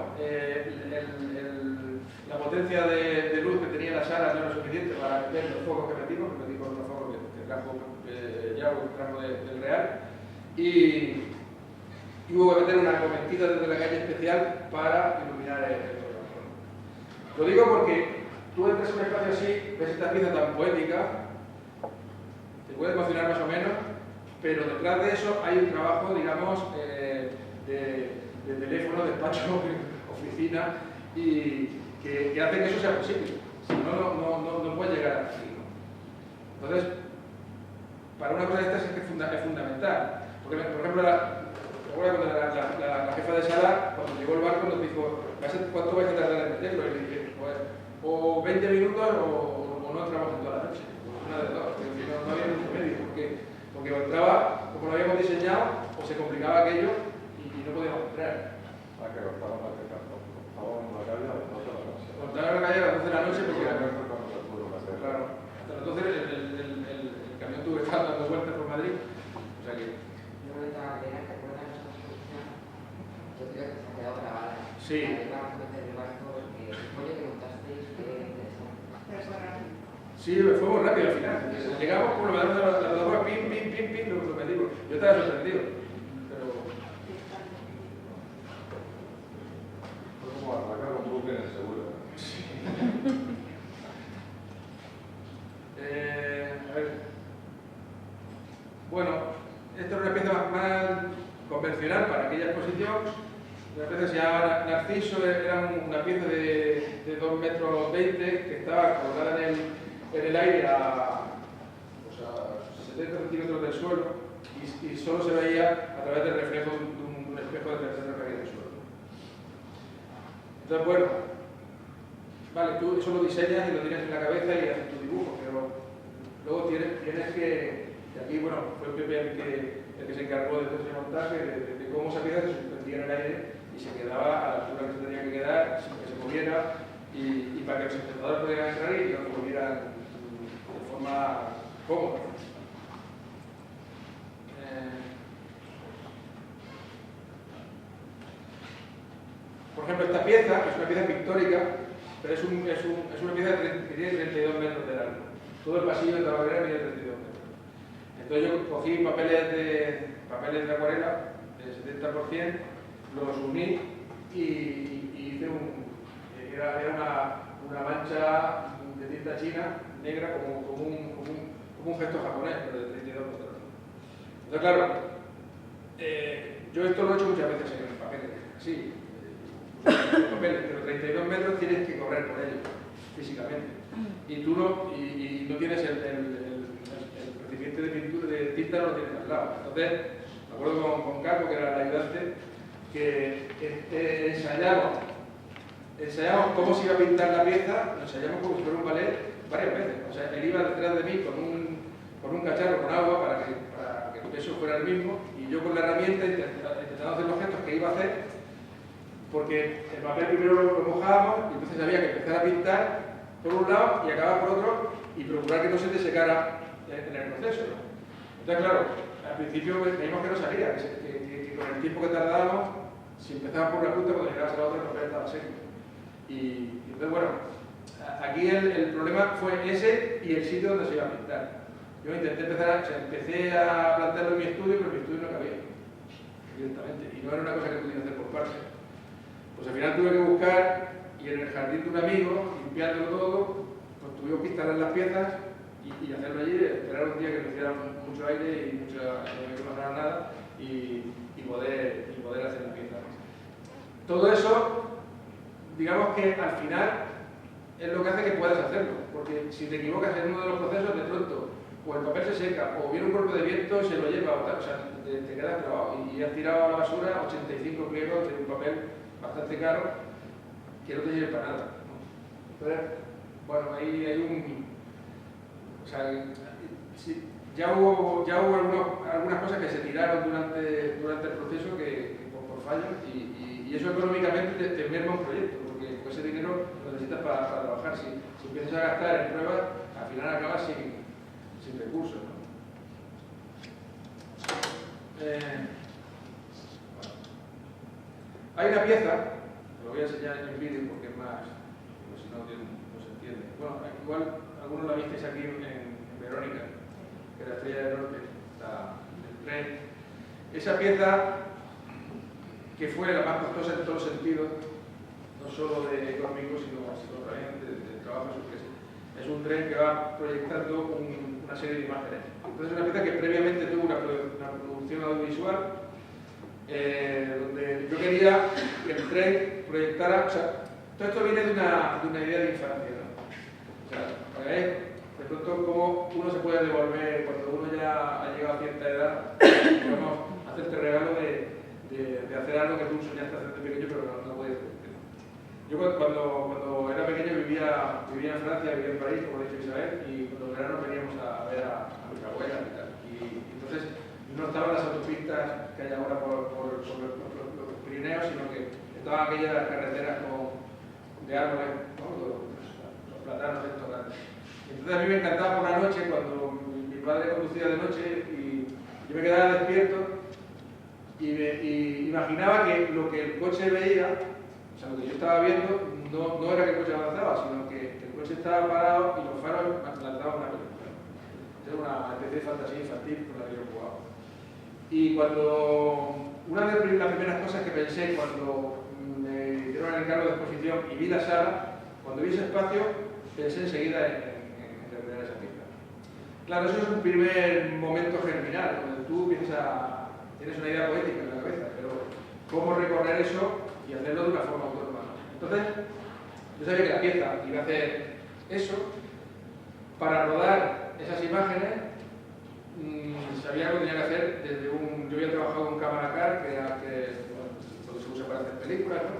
la potencia de luz que tenía la sala no era suficiente para meter los focos que metimos los focos que trajo Yago, que trajo del Real, y hubo que meter una comentita desde la calle especial para iluminar el corazón. Lo digo porque tú entras en un espacio así, ves esta pieza tan poética, te puede emocionar más o menos, pero detrás de eso hay un trabajo, digamos, de teléfono, despacho, oficina, y que hace que eso sea posible. Si no, no puede llegar así, ¿no? Entonces, para una cosa de estas es que es fundamental. Porque, por ejemplo, recuerdo cuando la jefa de sala, cuando llegó el barco, nos dijo, ¿cuánto vais a tardar en meterlo? Y le dije, pues, o 20 minutos o no entramos en toda la noche. Una de dos, porque no había mucho medio. Porque entraba, como lo habíamos diseñado, o se complicaba aquello y no podíamos entrar. Cortaron la calle a las 12 de la noche porque claro, hasta las 12 el camión tuvo que estar dando vueltas por Madrid. O sea que... Yo me estaba bien, ¿te acuerdas de nuestra construcción? Yo creo que se ha quedado grabada. Sí. Vamos a meter el barco porque el pollo que montasteis fue interesante. Sí, fue muy rápido al final. Llegamos por lo menos a la plataforma, pim, lo metimos. Yo estaba sorprendido. Pero... Fue como arrancar un buque en el seguro. A ver. Bueno, esta es una pieza más convencional para aquella exposición. Una pieza que se llama Narciso, era una pieza de 2,20 metros que estaba colocada en el aire a 70 centímetros del suelo y solo se veía a través del reflejo de un espejo de tercero que había en el suelo. Entonces, bueno, vale, tú eso lo diseñas y lo tienes en la cabeza y haces tu dibujo, pero luego tienes que aquí, bueno, fue Pepe el que se encargó de todo ese montaje, de cómo esa pieza se suspendía en el aire y se quedaba a la altura que se tenía que quedar, sin que se moviera y para que los espectadores pudieran entrar y lo movieran de forma cómoda. Por ejemplo, esta pieza, que es una pieza pictórica, pero es una pieza que tiene 32 metros de largo. Todo el pasillo de Tabaquera mide 32 metros. Entonces yo cogí papeles de acuarela del 70%, los uní y hice era una mancha de tinta china negra como un gesto japonés, pero de 32 metros. Entonces claro, yo esto lo he hecho muchas veces en el papel. sí, papeles, pero 32 metros tienes que correr por ellos, físicamente. Y tú no, y no tienes el recipiente de pintura, de tinta no lo tienes al lado. Entonces, me acuerdo con Carlos, que era el ayudante, que ensayamos cómo se iba a pintar la pieza, lo ensayamos como si fuera un ballet varias veces. O sea, él iba detrás de mí con un cacharro con agua para que el peso fuera el mismo, y yo con la herramienta intentando hacer los gestos que iba a hacer, porque el papel primero lo mojábamos y entonces había que empezar a pintar por un lado y acabar por otro y procurar que no se te secara en el proceso, ¿no? Entonces, claro, al principio veíamos que no salía, que con el tiempo que tardábamos, si empezabas por una punta, cuando llegabas a la otra, el papel estaba seco. Y entonces, bueno, aquí el problema fue ese y el sitio donde se iba a pintar. Yo empecé a plantearlo en mi estudio, pero en mi estudio no cabía directamente, y no era una cosa que pudiera hacer por parte. Pues al final tuve que buscar, y en el jardín de un amigo, limpiándolo todo, pues tuvimos que instalar las piezas y hacerlo allí, esperar un día que no hiciera mucho aire y no pasara nada, y poder hacer la pieza. Todo eso, digamos que al final es lo que hace que puedas hacerlo, porque si te equivocas en uno de los procesos, de pronto o el papel se seca, o viene un golpe de viento y se lo lleva, o sea, te quedas clavado y has tirado a la basura 85 pliegos de un papel bastante caro que no te sirve para nada, ¿no? Entonces, bueno, ahí hay un... O sea, sí, ya hubo algunas cosas que se tiraron durante el proceso por fallos, y eso económicamente te merma un proyecto, porque ese dinero lo necesitas para trabajar. Si empiezas a gastar en pruebas, al final acabas sin recursos, ¿no? Hay una pieza, te lo voy a enseñar en el vídeo porque es más, si no se entiende. Bueno, igual algunos la visteis aquí en Verónica, que era Estrella del Norte, el tren. Esa pieza, que fue la más costosa en todos los sentidos, no solo de económico, sino también de trabajo, es un tren que va proyectando una serie de imágenes. Entonces es una pieza que previamente tuvo una producción audiovisual, donde yo quería que el tren proyectara, o sea, todo esto viene de una idea de infancia, ¿no? O sea, para ver de pronto cómo uno se puede devolver cuando uno ya ha llegado a cierta edad, digamos, hacerte regalo de hacer algo que tú soñaste hacer de pequeño pero no podías hacer. Yo cuando era pequeño vivía en Francia, vivía en París, como ha dicho Isabel, y cuando los veranos veníamos a ver a mis abuelas y tal. Y entonces no estaban las autopistas que hay ahora por los Pirineos, sino que estaban aquellas carreteras de árboles, ¿no? los platanos estos grandes. Entonces a mí me encantaba por la noche, cuando mi padre conducía de noche y yo me quedaba despierto y imaginaba que lo que el coche veía, o sea, lo que yo estaba viendo, no era que el coche avanzaba, sino que el coche estaba parado y los faros lanzaban una película. Era una especie de fantasía infantil con la que yo jugaba. Y una de las primeras cosas que pensé cuando me dieron el encargo de exposición y vi la sala, cuando vi ese espacio, pensé enseguida en terminar esa pieza. Claro, eso es un primer momento germinal, donde tú tienes una idea poética en la cabeza, pero cómo recorrer eso y hacerlo de una forma autónoma. Entonces, yo sabía que la pieza iba a hacer eso. Para rodar esas imágenes, sabía que tenía que hacer yo había trabajado con cámara car, que lo que se usa para hacer películas, ¿no?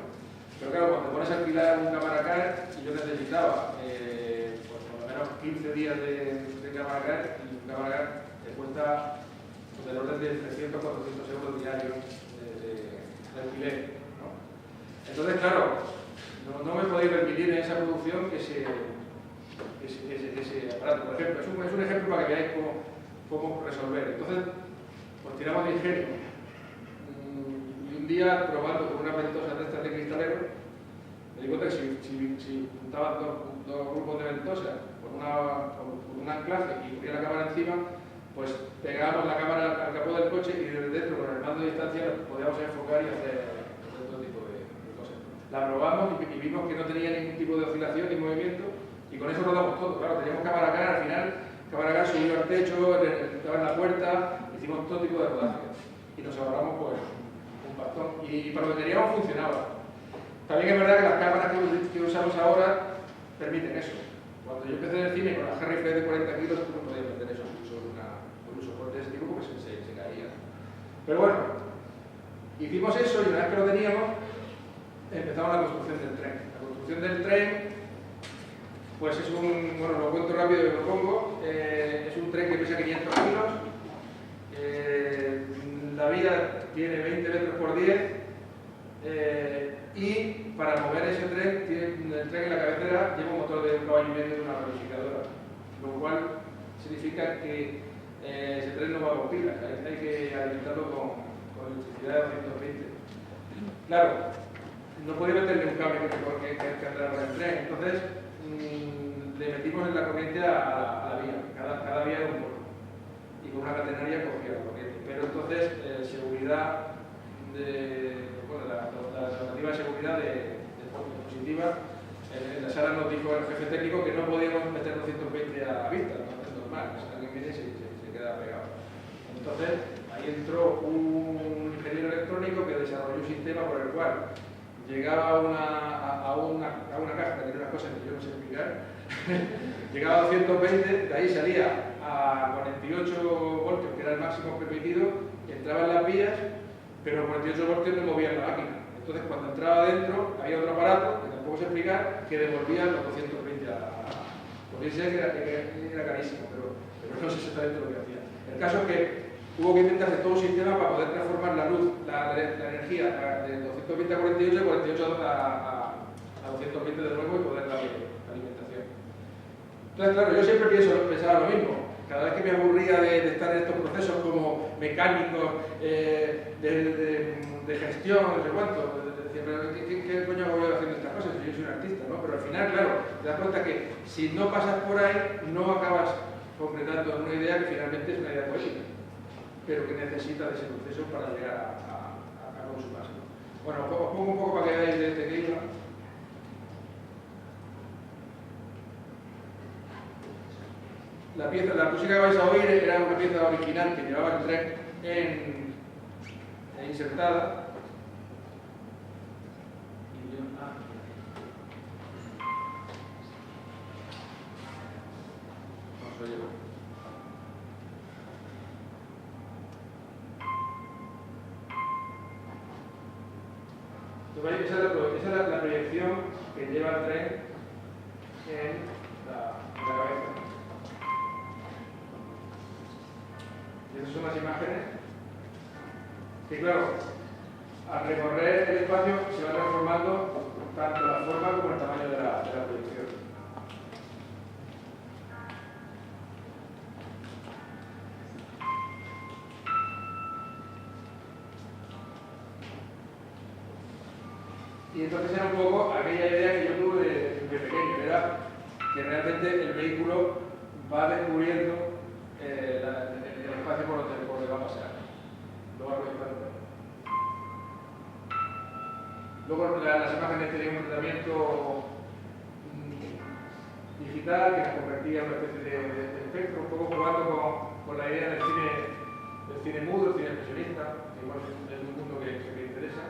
Pero claro, cuando te pones a alquilar un cámara car, y yo necesitaba pues por lo menos 15 días de cámara car, y un cámara car te cuesta del orden de 300 400 euros diarios de alquiler, ¿no? Entonces, claro, no me podéis permitir en esa producción ese aparato. Por ejemplo, es un ejemplo para que veáis cómo resolver. Entonces, pues tiramos de ingenio. Y un día, probando con una ventosa de estas de cristalero, me di cuenta que si juntaba dos grupos de ventosas con un anclaje y ponía la cámara encima, pues pegábamos la cámara al capó del coche y desde dentro, con el mando de distancia, nos podíamos enfocar y hacer todo tipo de cosas. La probamos y vimos que no tenía ningún tipo de oscilación ni movimiento, y con eso rodamos todo. Claro, teníamos cámara car, al final, cámara car subió al techo, estaba en la puerta, hicimos todo tipo de rodajes y nos ahorramos pues un pastón. Y y para lo que queríamos funcionaba. También es verdad que las cámaras que usamos ahora permiten eso. Cuando yo empecé en el cine con la Harry Fred de 40 kilos, tú no podías meter eso sobre un soporte de ese tipo porque se caía. Pero bueno, hicimos eso y una vez que lo teníamos, empezamos la construcción del tren. La construcción del tren, pues es bueno, lo cuento rápido y lo pongo, es un tren que pesa 500 kilos, la vía tiene 20 metros por 10, y para mover ese tren, el tren en la cabecera lleva un motor de 1,5 caballos de una verificadora, lo cual significa que ese tren no va con pilas, hay que alimentarlo con electricidad de 220. Claro, no podía meterle un cable que atrapa el tren, entonces le metimos en la corriente a la vía, cada vía era un motor, y con una catenaria cogía la corriente, pero entonces seguridad la normativa de seguridad de dispositiva, en la sala nos dijo el jefe técnico que no podíamos meter 220 a la vista, no es normal, si alguien viene se queda pegado. Entonces ahí entró un ingeniero electrónico que desarrolló un sistema por el cual llegaba a una caja que tenía unas cosas que yo no sé explicar, llegaba a 220, de ahí salía a 48 voltios, que era el máximo permitido, entraba en las vías, pero 48 voltios no movían la máquina. Entonces, cuando entraba adentro, había otro aparato, que tampoco sé explicar, que devolvía los 220 a la... Podría ser que era carísimo, pero no sé exactamente lo que hacía. El caso es que hubo que inventarse todo un sistema para poder transformar la luz, la energía de 220 a 48 y 48 a 220 de nuevo y poder darle alimentación. Entonces, claro, yo siempre pensaba lo mismo. Cada vez que me aburría de estar en estos procesos como mecánicos, de gestión, no sé cuánto, decía, pero ¿qué coño hago yo haciendo estas cosas? Yo soy un artista, ¿no? Pero al final, claro, te das cuenta que si no pasas por ahí, no acabas concretando una idea que finalmente es una idea poética, pero que necesita de ese proceso para llegar a consumarse. Bueno, os pongo un poco para que veáis de qué iba. La música que vais a oír era una pieza original que llevaba el tren insertada. Vamos a llevar. Entonces, esa es la proyección que lleva el tren en la cabeza. Y esas son las imágenes que, claro, al recorrer el espacio se va transformando tanto la forma como el tamaño de la proyección. Y entonces era un poco aquella idea que yo tuve de pequeño, era que realmente el vehículo va descubriendo el espacio por donde va a pasar. Luego las imágenes tenían un tratamiento digital que las convertía en una especie de espectro, un poco jugando con la idea del cine mudo, el cine expresionista, que igual es un mundo que me interesa.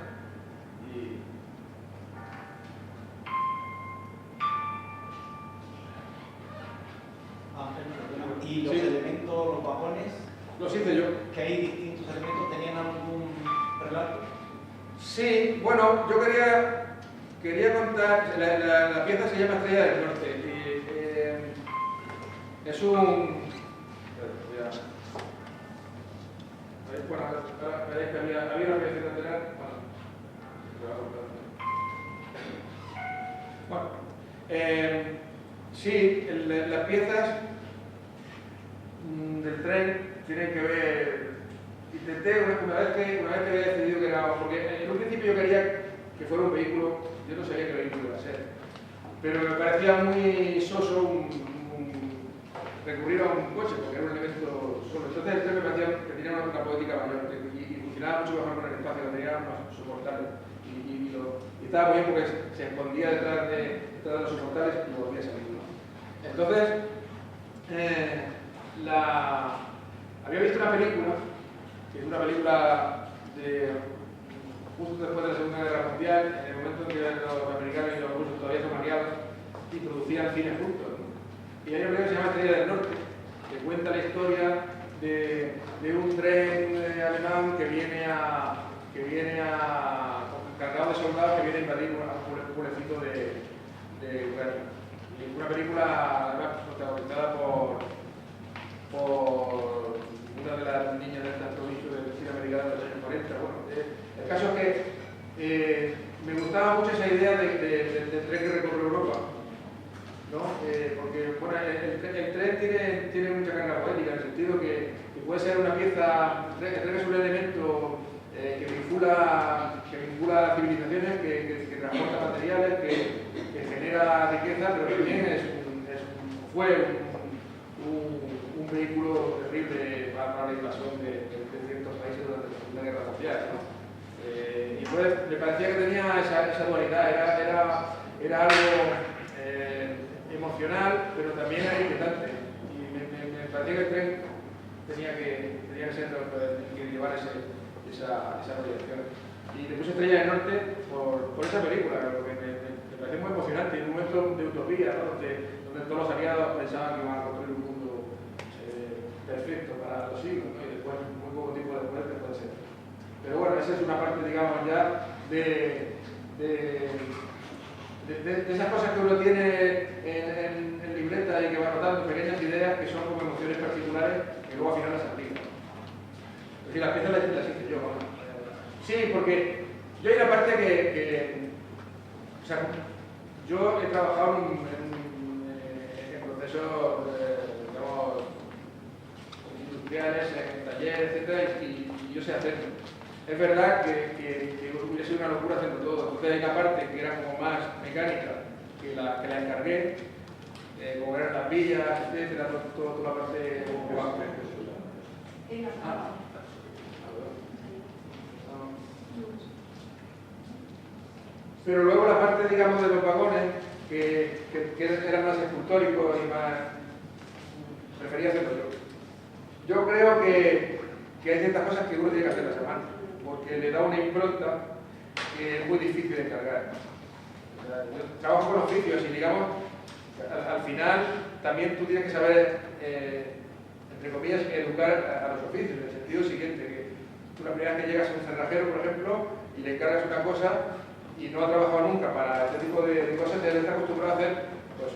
¿Y los elementos, los vagones? Los hice yo. ¿Que hay distintos elementos? ¿Tenían algún relato? Sí, bueno, yo quería contar, la pieza se llama Estrella del Norte y es un... Bueno, veréis que había una proyección lateral. Bueno, sí, las piezas del tren tienen que ver. Intenté, una vez que había decidido que era, porque en un principio yo quería que fuera un vehículo, yo no sabía qué vehículo iba a ser, pero me parecía muy soso recurrir a un coche, porque era un elemento solo. Entonces el tren me parecía que tenía una poética mayor y funcionaba mucho mejor con el espacio, lo tenía más soportable. Y estaba muy bien porque se escondía detrás de los soportales y volvía a salir, ¿no? Entonces, había visto una película, que es una película de justo después de la Segunda Guerra Mundial, en el momento en que los americanos y los rusos todavía son aliados y producían cine juntos, ¿no? Y hay una película que se llama Estrella del Norte, que cuenta la historia de un tren alemán que viene cargado de soldados que viene a invadir un pueblecito de Ucrania. Y una película además protagonizada por una de las niñas de estas provincias del cine americano de los años 40. Bueno, el caso es que me gustaba mucho esa idea del tren que recorre Europa, ¿no? Porque bueno, el tren tiene mucha carga poética, en el sentido que puede ser una pieza, el tren es un elemento que vincula civilizaciones, que transporta materiales, que genera riqueza, pero también fue un vehículo terrible para la invasión de ciertos países durante la Segunda Guerra Mundial, ¿no? Y entonces me parecía que tenía esa dualidad, era algo emocional, pero también era inquietante. Y me parecía que el tren tenía que ser que llevar esa proyección. Y le puse Estrella del Norte por esa película, porque me pareció muy emocionante, en un momento de utopía, ¿no? donde todos los aliados pensaban que iban a construir un mundo perfecto para los siglos, ¿no? Y después, muy poco tiempo después, puede ser. Pero bueno, esa es una parte, digamos, ya de esas cosas que uno tiene en libreta y que va notando, pequeñas ideas que son como emociones particulares que luego al final las aplican. Es decir, las piezas las hice yo, ¿no? Sí, porque yo hay una parte o sea, yo he trabajado en procesos, digamos, industriales, en talleres, etc., y yo sé hacerlo. Es verdad que hubiera sido una locura hacerlo todo. Entonces hay una parte que era como más mecánica, que la encargué, como eran las villas, etcétera, toda la parte de banco. Pero luego la parte, digamos, de los vagones, que eran más escultóricos y más... prefería hacerlo yo. Yo creo que hay ciertas cosas que uno tiene que hacerlas a mano, porque le da una impronta que es muy difícil de encargar. O sea, yo trabajo con oficios y, digamos, al final también tú tienes que saber, entre comillas, educar a los oficios, en el sentido siguiente, que tú la primera vez que llegas a un cerrajero, por ejemplo, y le encargas una cosa y no ha trabajado nunca para este tipo de cosas, ya está acostumbrado a hacer pues,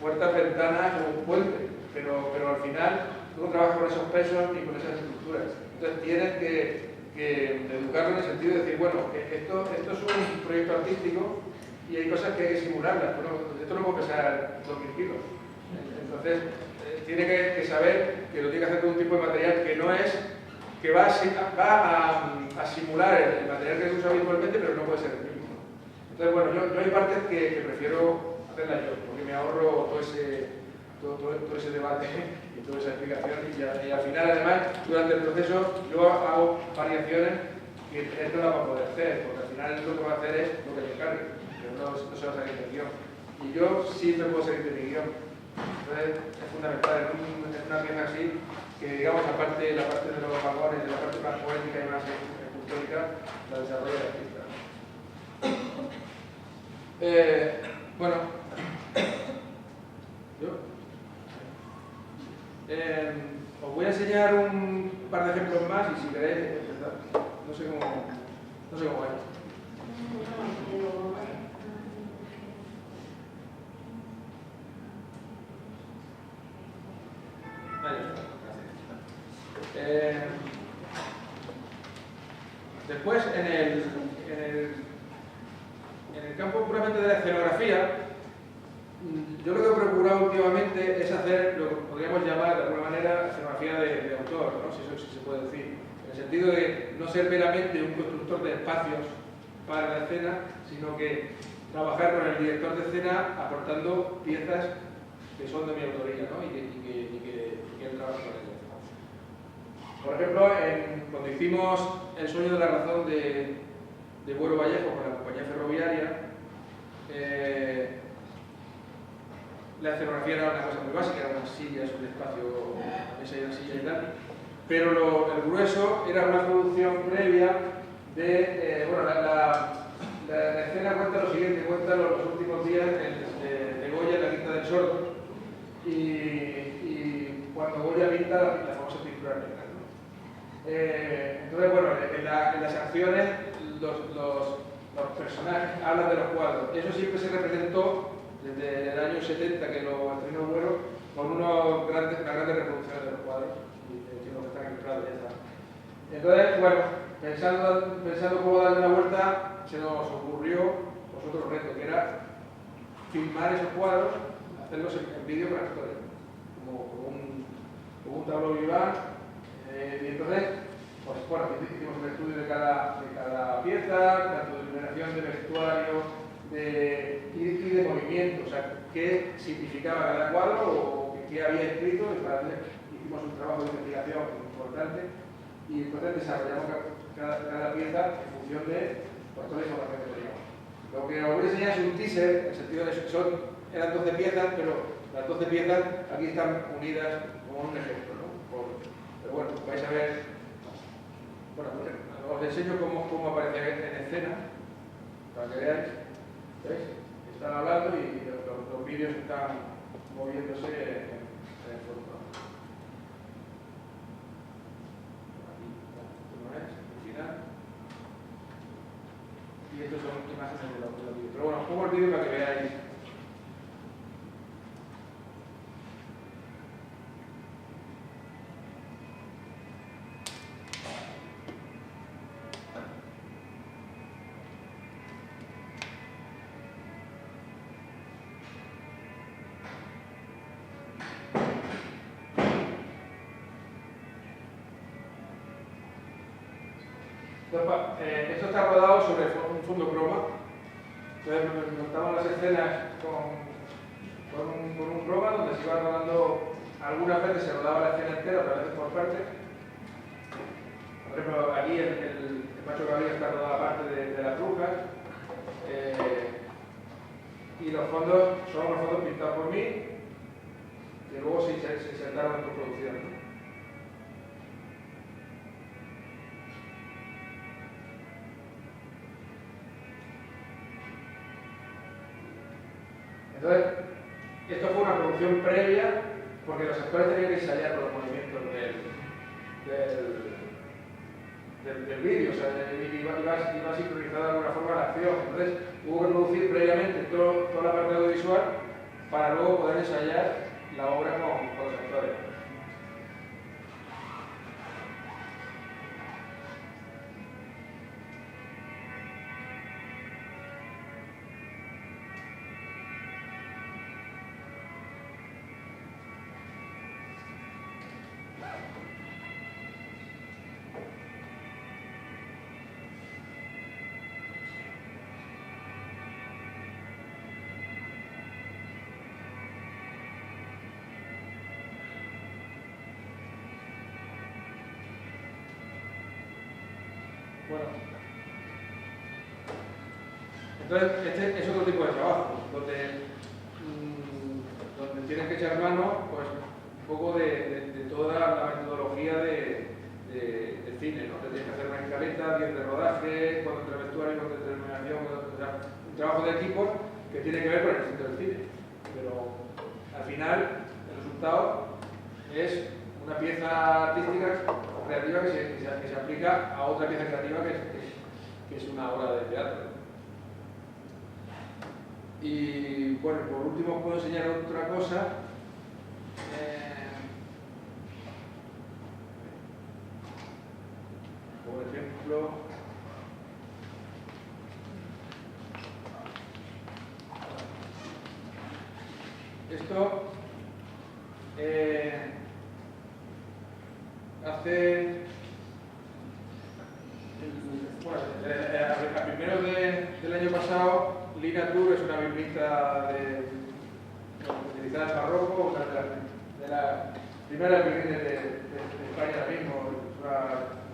puertas, ventanas o un puente, pero al final tú no trabajas con esos pesos ni con esas estructuras. Entonces tienes que educarlo en el sentido de decir, bueno, esto es un proyecto artístico y hay cosas que hay que simularlas. Bueno, esto no puede pesar 2.000 kilos. Entonces tiene que saber que lo tiene que hacer con un tipo de material que no es, que va a simular el material que se usa habitualmente, pero no puede ser el mismo. Entonces, bueno, yo hay partes que prefiero hacerlas yo, porque me ahorro todo ese debate y toda esa explicación, y al final, además, durante el proceso, yo hago variaciones que él no la va a poder hacer, porque al final lo que va a hacer es lo que le encargue, pero no se va a salir del guión. Y yo sí me puedo salir de mi guión. Entonces, es fundamental, en una pieza así, que digamos, la parte de los vagones, de la parte más poética y más escultórica, la desarrolla el artista. Bueno, os voy a enseñar un par de ejemplos más y si queréis empezar. No sé cómo es. Después, en el campo puramente de la escenografía, yo lo que he procurado últimamente es hacer lo que podríamos llamar de alguna manera escenografía de autor, ¿no? Si eso se puede decir, en el sentido de no ser meramente un constructor de espacios para la escena, sino que trabajar con el director de escena aportando piezas que son de mi autoría, ¿no? y que él trabaja con ellas. Por ejemplo, cuando hicimos El sueño de la razón de Buero Vallejo con la compañía ferroviaria, la escenografía era una cosa muy básica, eran unas sillas, un espacio, una mesa y una silla y tal, pero el grueso era una producción previa Bueno, la escena cuenta lo siguiente, cuenta los últimos días de Goya en la Quinta del Sordo y cuando Goya pinta la famosa pintura negra, ¿no? Entonces, bueno, en las acciones los personajes hablan de los cuadros. Eso siempre se representó desde el año 70 que lo estrenó Bueno con unas grandes reproducciones de los cuadros y de los que están ilustrados ya está. Entonces, bueno, pensando cómo darle una vuelta, se nos ocurrió otro reto, que era filmar esos cuadros, hacerlos en vídeo con actores, como un tablao vivant, y entonces, pues bueno, hicimos un estudio de cada pieza, tanto de iluminación, de vestuario, y de movimiento, o sea, qué significaba cada cuadro o qué había escrito, y para hicimos un trabajo de investigación importante, y entonces desarrollamos cada pieza en función de toda la información que teníamos. Lo que os voy a enseñar es un teaser, en el sentido de que eran 12 piezas, pero las 12 piezas aquí están unidas como un ejemplo, ¿no? Pero bueno, vais a ver, bueno, os enseño cómo aparece en escena, para que veáis, ¿veis? Están hablando y los vídeos están moviéndose en el fondo. Y estos son imágenes de los vídeos. Pero bueno, pongo el vídeo para que veáis. Esto está rodado sobre un fondo croma. Entonces montamos las escenas con un croma donde se iba rodando, algunas veces se rodaba la escena entera, otras veces por partes. Por ejemplo, aquí el macho cabrío está rodada parte de las brujas. Y los fondos son los fondos pintados por mí, que luego se insertaron en postproducción, ¿no? Entonces, esto fue una producción previa, porque los actores tenían que ensayar los movimientos del vídeo, o sea, iba sincronizada de alguna forma la acción. Entonces, hubo que producir previamente toda la parte audiovisual para luego poder ensayar la obra con los actores. Bueno, entonces este es otro tipo de trabajo, donde tienes que echar mano pues, un poco de toda la metodología de cine, ¿no? Te tienes que hacer una escaleta, 10 de rodaje, cuando entre vestuario, cuando entre iluminación, un trabajo de equipo que tiene que ver con el centro del cine. Pero al final el resultado es una pieza artística creativa que se aplica a otra pieza creativa que es una obra de teatro. Y bueno, por último os puedo enseñar otra cosa. Por ejemplo, esto hace a primeros del año pasado, Lina Tour es una violinista utilizada en barroco, una de las primeras violines de España ahora mismo, es una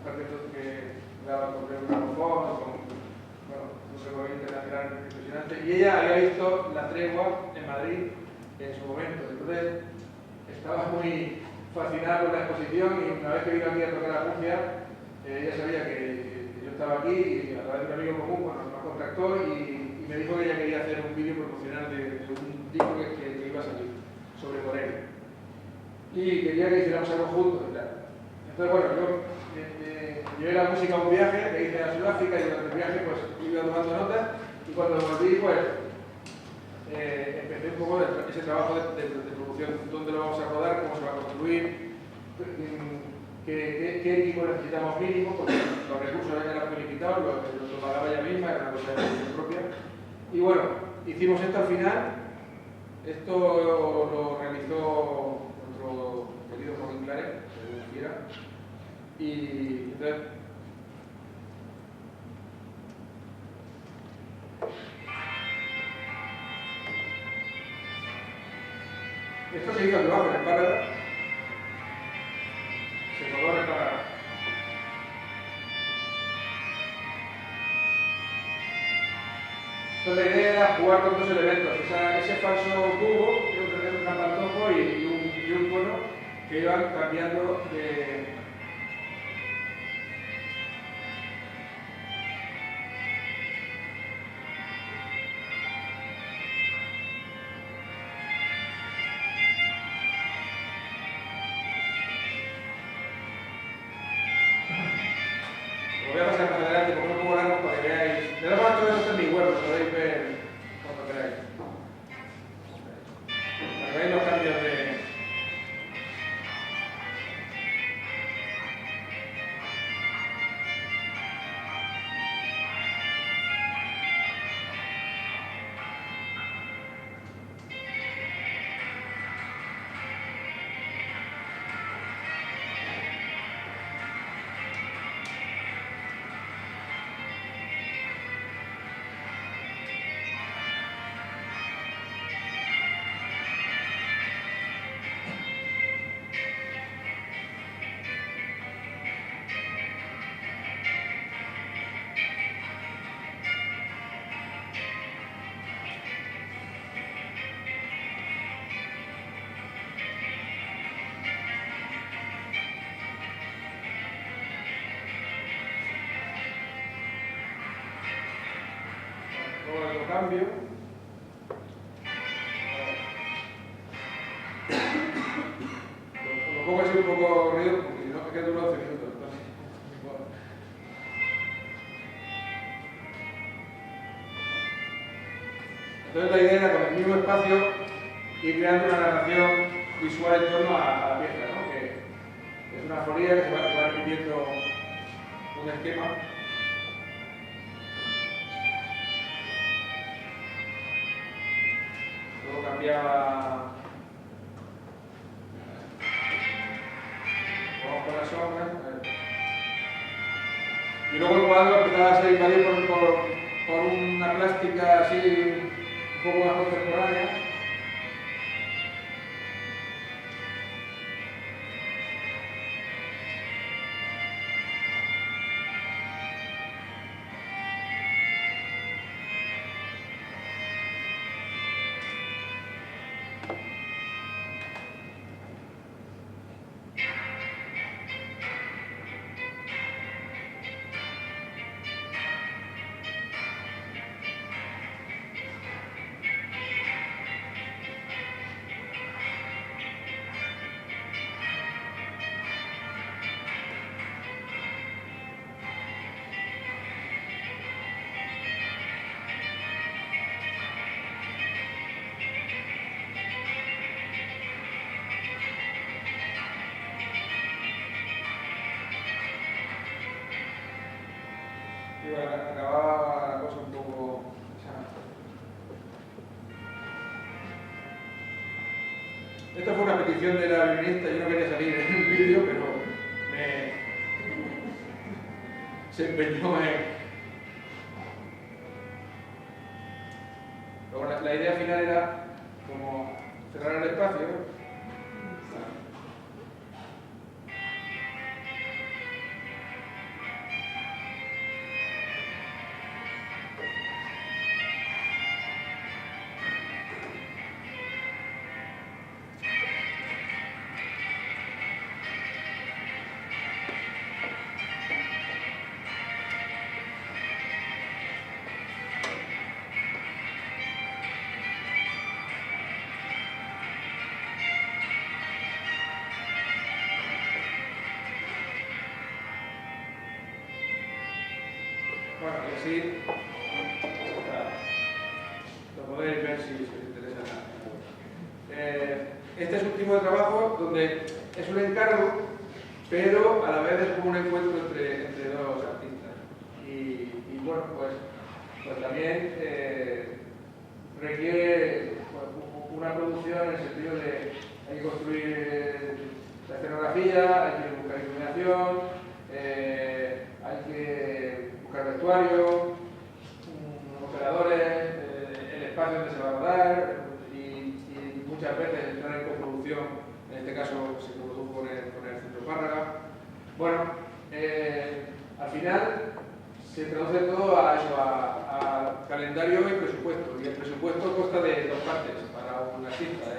mujer que graba con un gramofón, un recorrido internacional impresionante, y ella había visto La Tregua en Madrid en su momento, entonces estaba muy fascinada con la exposición y una vez que vino aquí a tocar la Murcia, ella sabía que yo estaba aquí y a través de un amigo común bueno, nos contactó y me dijo que ella quería hacer un vídeo promocional de un disco que iba a salir sobre Corea. Y quería que hiciéramos algo juntos y tal. Entonces, bueno, yo llevé la música a un viaje que hice a Sudáfrica y durante el viaje pues iba tomando notas y cuando volví pues empecé un poco ese trabajo de producción, dónde lo vamos a rodar, cómo se va a construir, qué equipo necesitamos mínimo, porque los recursos eran muy limitados, lo pagaba ella misma, era una cosa de producción propia. Y bueno, hicimos esto al final, esto lo realizó nuestro querido Joaquín Claret, que quiera, y entonces esto se hizo debajo en el Págara, se colgó en el Págara. Entonces la idea era jugar con dos elementos, ese falso cubo, que es un pantojo y un cono que iban cambiando de... Lo voy a pasar más adelante porque no puedo largo para que veáis. De todas todo esto en mi web, lo podéis ver cuando queráis. Para que veáis los cambios de... Luego cambio. Lo pongo así un poco corrido porque si no me quedo 12 minutos. Entonces la idea era con el mismo espacio ir creando una narración visual en torno a la pieza, ¿no? Que es una folía que se va repitiendo un esquema. Luego cambiaba, vamos con las sombras, y luego el cuadro empezaba a ser invadido por una plástica así un poco más contemporánea. Y bueno, acababa la cosa un poco... Esta fue una petición de la violinista, yo no quería salir en el vídeo, pero se empeñó en... Luego la idea final era como cerrar el espacio, ¿no? y así lo podéis ver si os interesa nada. Este es un tipo de trabajo donde es un encargo, pero a la vez es como un encuentro entre dos artistas. Y bueno, pues también requiere una producción en el sentido de hay que construir la escenografía, hay que buscar iluminación, hay que buscar vestuario, operadores, el espacio donde se va a rodar y muchas veces entrar en coproducción, en este caso se produjo con el Centro Párraga. Bueno, al final se traduce todo a eso, a calendario y presupuesto. Y el presupuesto consta de dos partes para un artista.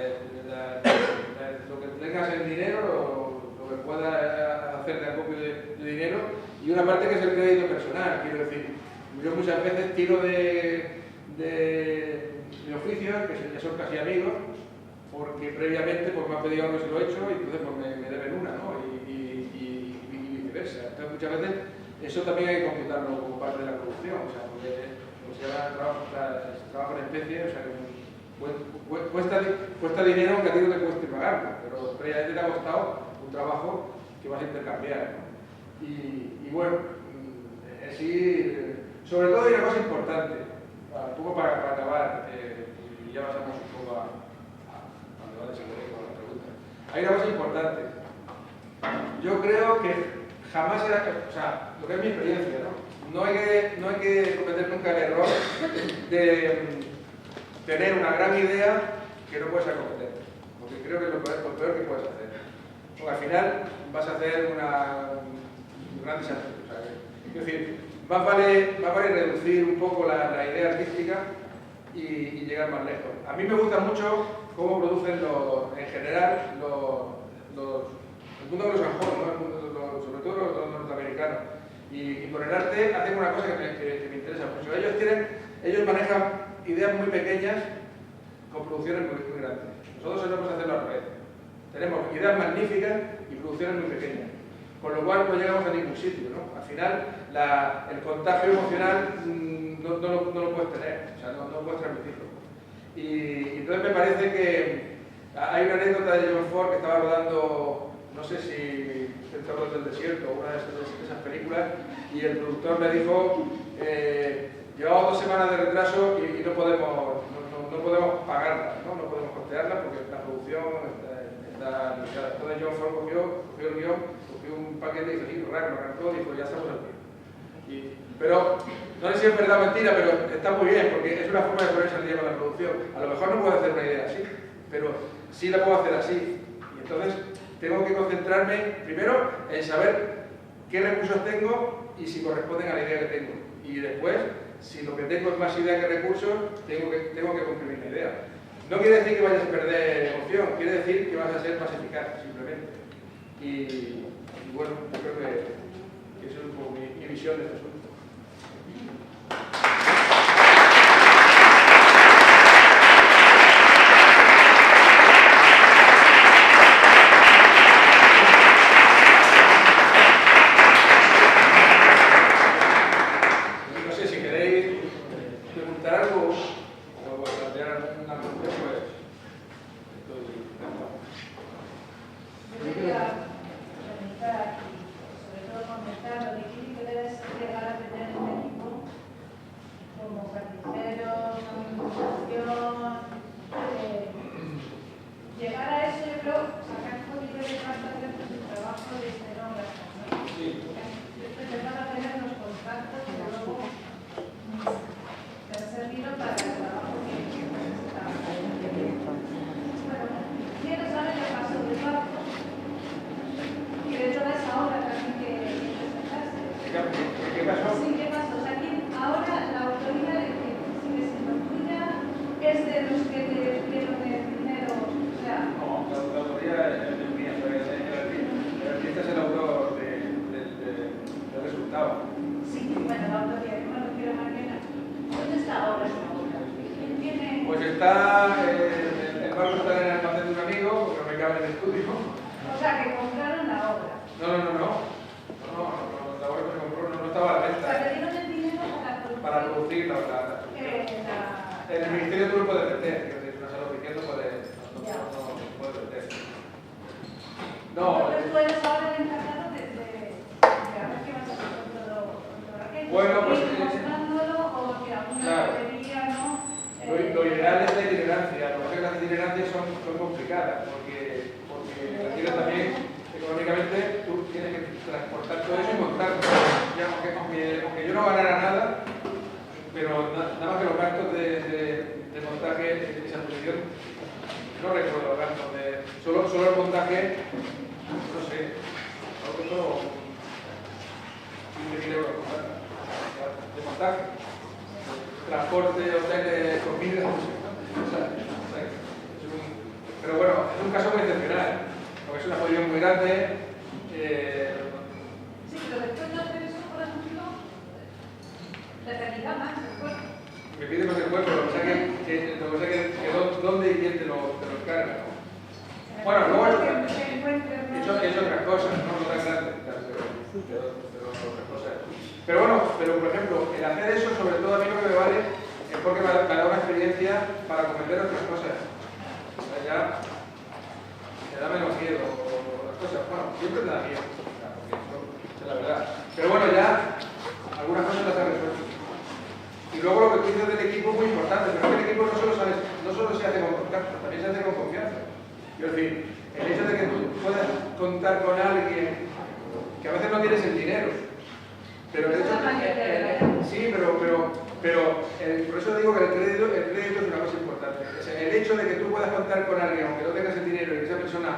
Lo que tengas en dinero, lo que puedas hacer de acopio de dinero, y una parte que es el crédito personal. Quiero decir, yo muchas veces tiro de oficios, que son casi amigos, porque previamente pues, me han pedido algo y se lo he hecho, y entonces pues, me deben una, ¿no? Y viceversa. Entonces muchas veces eso también hay que computarlo como parte de la producción, o sea, porque se llama trabajo en especie, o sea, que cuesta dinero aunque a ti no te cueste pagarlo, pero previamente te ha costado un trabajo que vas a intercambiar, ¿no? Y bueno, sí, sobre todo hay una cosa importante, un poco para acabar, y ya pasamos un poco a debate con la pregunta. Hay una cosa importante. Yo creo que jamás era, o sea, lo que es mi experiencia, ¿no? No hay que cometer nunca el error de tener una gran idea que no puedes acometer, porque creo que es lo peor que puedes hacer. Porque al final vas a hacer un gran desastre. O sea, es decir, más vale reducir un poco la idea artística y llegar más lejos. A mí me gusta mucho cómo producen en general el mundo anglosajón, ¿no? Sobre todo los norteamericanos. Y con el arte hacen una cosa que me interesa mucho. Ellos manejan ideas muy pequeñas con producciones muy grandes. Nosotros solemos hacerlo al revés. Tenemos ideas magníficas y producciones muy pequeñas. Con lo cual no llegamos a ningún sitio, ¿no? Al final, el contagio emocional no lo puedes tener, o sea, no puedes transmitirlo. Y entonces me parece que hay una anécdota de John Ford que estaba rodando, no sé si Centauros del Desierto o una de esas películas, y el productor me dijo, llevamos 2 semanas de retraso y no podemos pagarla, no podemos costearla porque la producción está limitada. Entonces John Ford cogió el guión, cogió un paquete y dijo, sí, lo arrancó y dijo, ya estamos aquí. Pero no sé si es verdad o mentira, pero está muy bien porque es una forma de ponerse al día con la producción. A lo mejor no puedo hacer una idea así, pero sí la puedo hacer así. Y entonces tengo que concentrarme primero en saber qué recursos tengo y si corresponden a la idea que tengo. Y después, si lo que tengo es más idea que recursos, tengo que comprimir la idea. No quiere decir que vayas a perder emoción, quiere decir que vas a ser más eficaz, simplemente. Y bueno, yo creo que esa es un poco mi visión de este asunto. No sé si queréis preguntar algo o plantear alguna pregunta, pues estoy encantado. Yo quería preguntar y sobre todo comentar lo difícil que debe ser llegar a tener un equipo como carniceros, administración, llegar a eso, yo creo, sacar un poquito de cartas dentro del trabajo de escenógrafo, ¿no? Sí. Empezar a tener los contactos que luego te han servido para el trabajo que necesitaba. Bueno, quiero saber qué pasó de Paco y de toda esa obra también que presentaste. ¿Qué pasó? Sí, ¿qué pasó? O sea, ahora la autoría de que sigue siendo tuya es de los que te dieron el dinero, o sea... No, la autoría es mía, el artista es el autor del resultado. Sí, bueno, la autoría, yo me refiero a Mariana. ¿Dónde está ahora esa obra? ¿Quién tiene...? Pues está, el barco está en el almacén de un amigo, porque no me cabe en el estudio. O sea, que compraron la obra. No, la obra que se compró no estaba a la O sea, venta. que dieron el dinero para para producir en el ministerio tú lo puedes meter, es decir, una sala oficial no puede meter. No. Entonces tú eres ahora el encargado de a ver qué vas a hacer con todo aquello. Bueno, pues mostrándolo o que alguna claro. batería, ¿no? Lo ideal es la itinerancia. Lo que pasa es que las itinerancias son complicadas porque requiere también, económicamente, tú tienes que transportar todo eso y montarlo. Ya, aunque yo no ganara nada, pero nada más que los gastos de montaje de esa exposición, no recuerdo los gastos solo el montaje, no sé, algo costó 15.000 euros de montaje, transporte, hoteles, comida, no sé. Pero bueno, es un caso muy excepcional, porque es una exposición muy grande. Sí, pero después de hacer eso, por ejemplo, te pedirá más el cuerpo. Me pide más el cuerpo, lo que pasa es que dónde y quién te lo encarga, ¿no? Bueno, luego he hecho otras cosas, no tan grandes, pero otras cosas. Pero bueno, por ejemplo, el hacer eso, sobre todo a mí lo que me vale es porque me da una experiencia para comprender otras cosas. O sea, ya me da menos miedo las cosas. Bueno, siempre te da miedo, porque eso es la verdad. Pero bueno, ya algunas cosas las has resuelto. Y luego lo que tú dices del equipo es muy importante, pero el equipo no solo se hace con contacto, también se hace con confianza. Y en fin, el hecho de que tú puedas contar con alguien que a veces no tienes el dinero, pero el hecho sí, por eso digo que el crédito es una cosa importante. O sea, el hecho de que tú puedas contar con alguien, aunque no tengas el dinero y que esa persona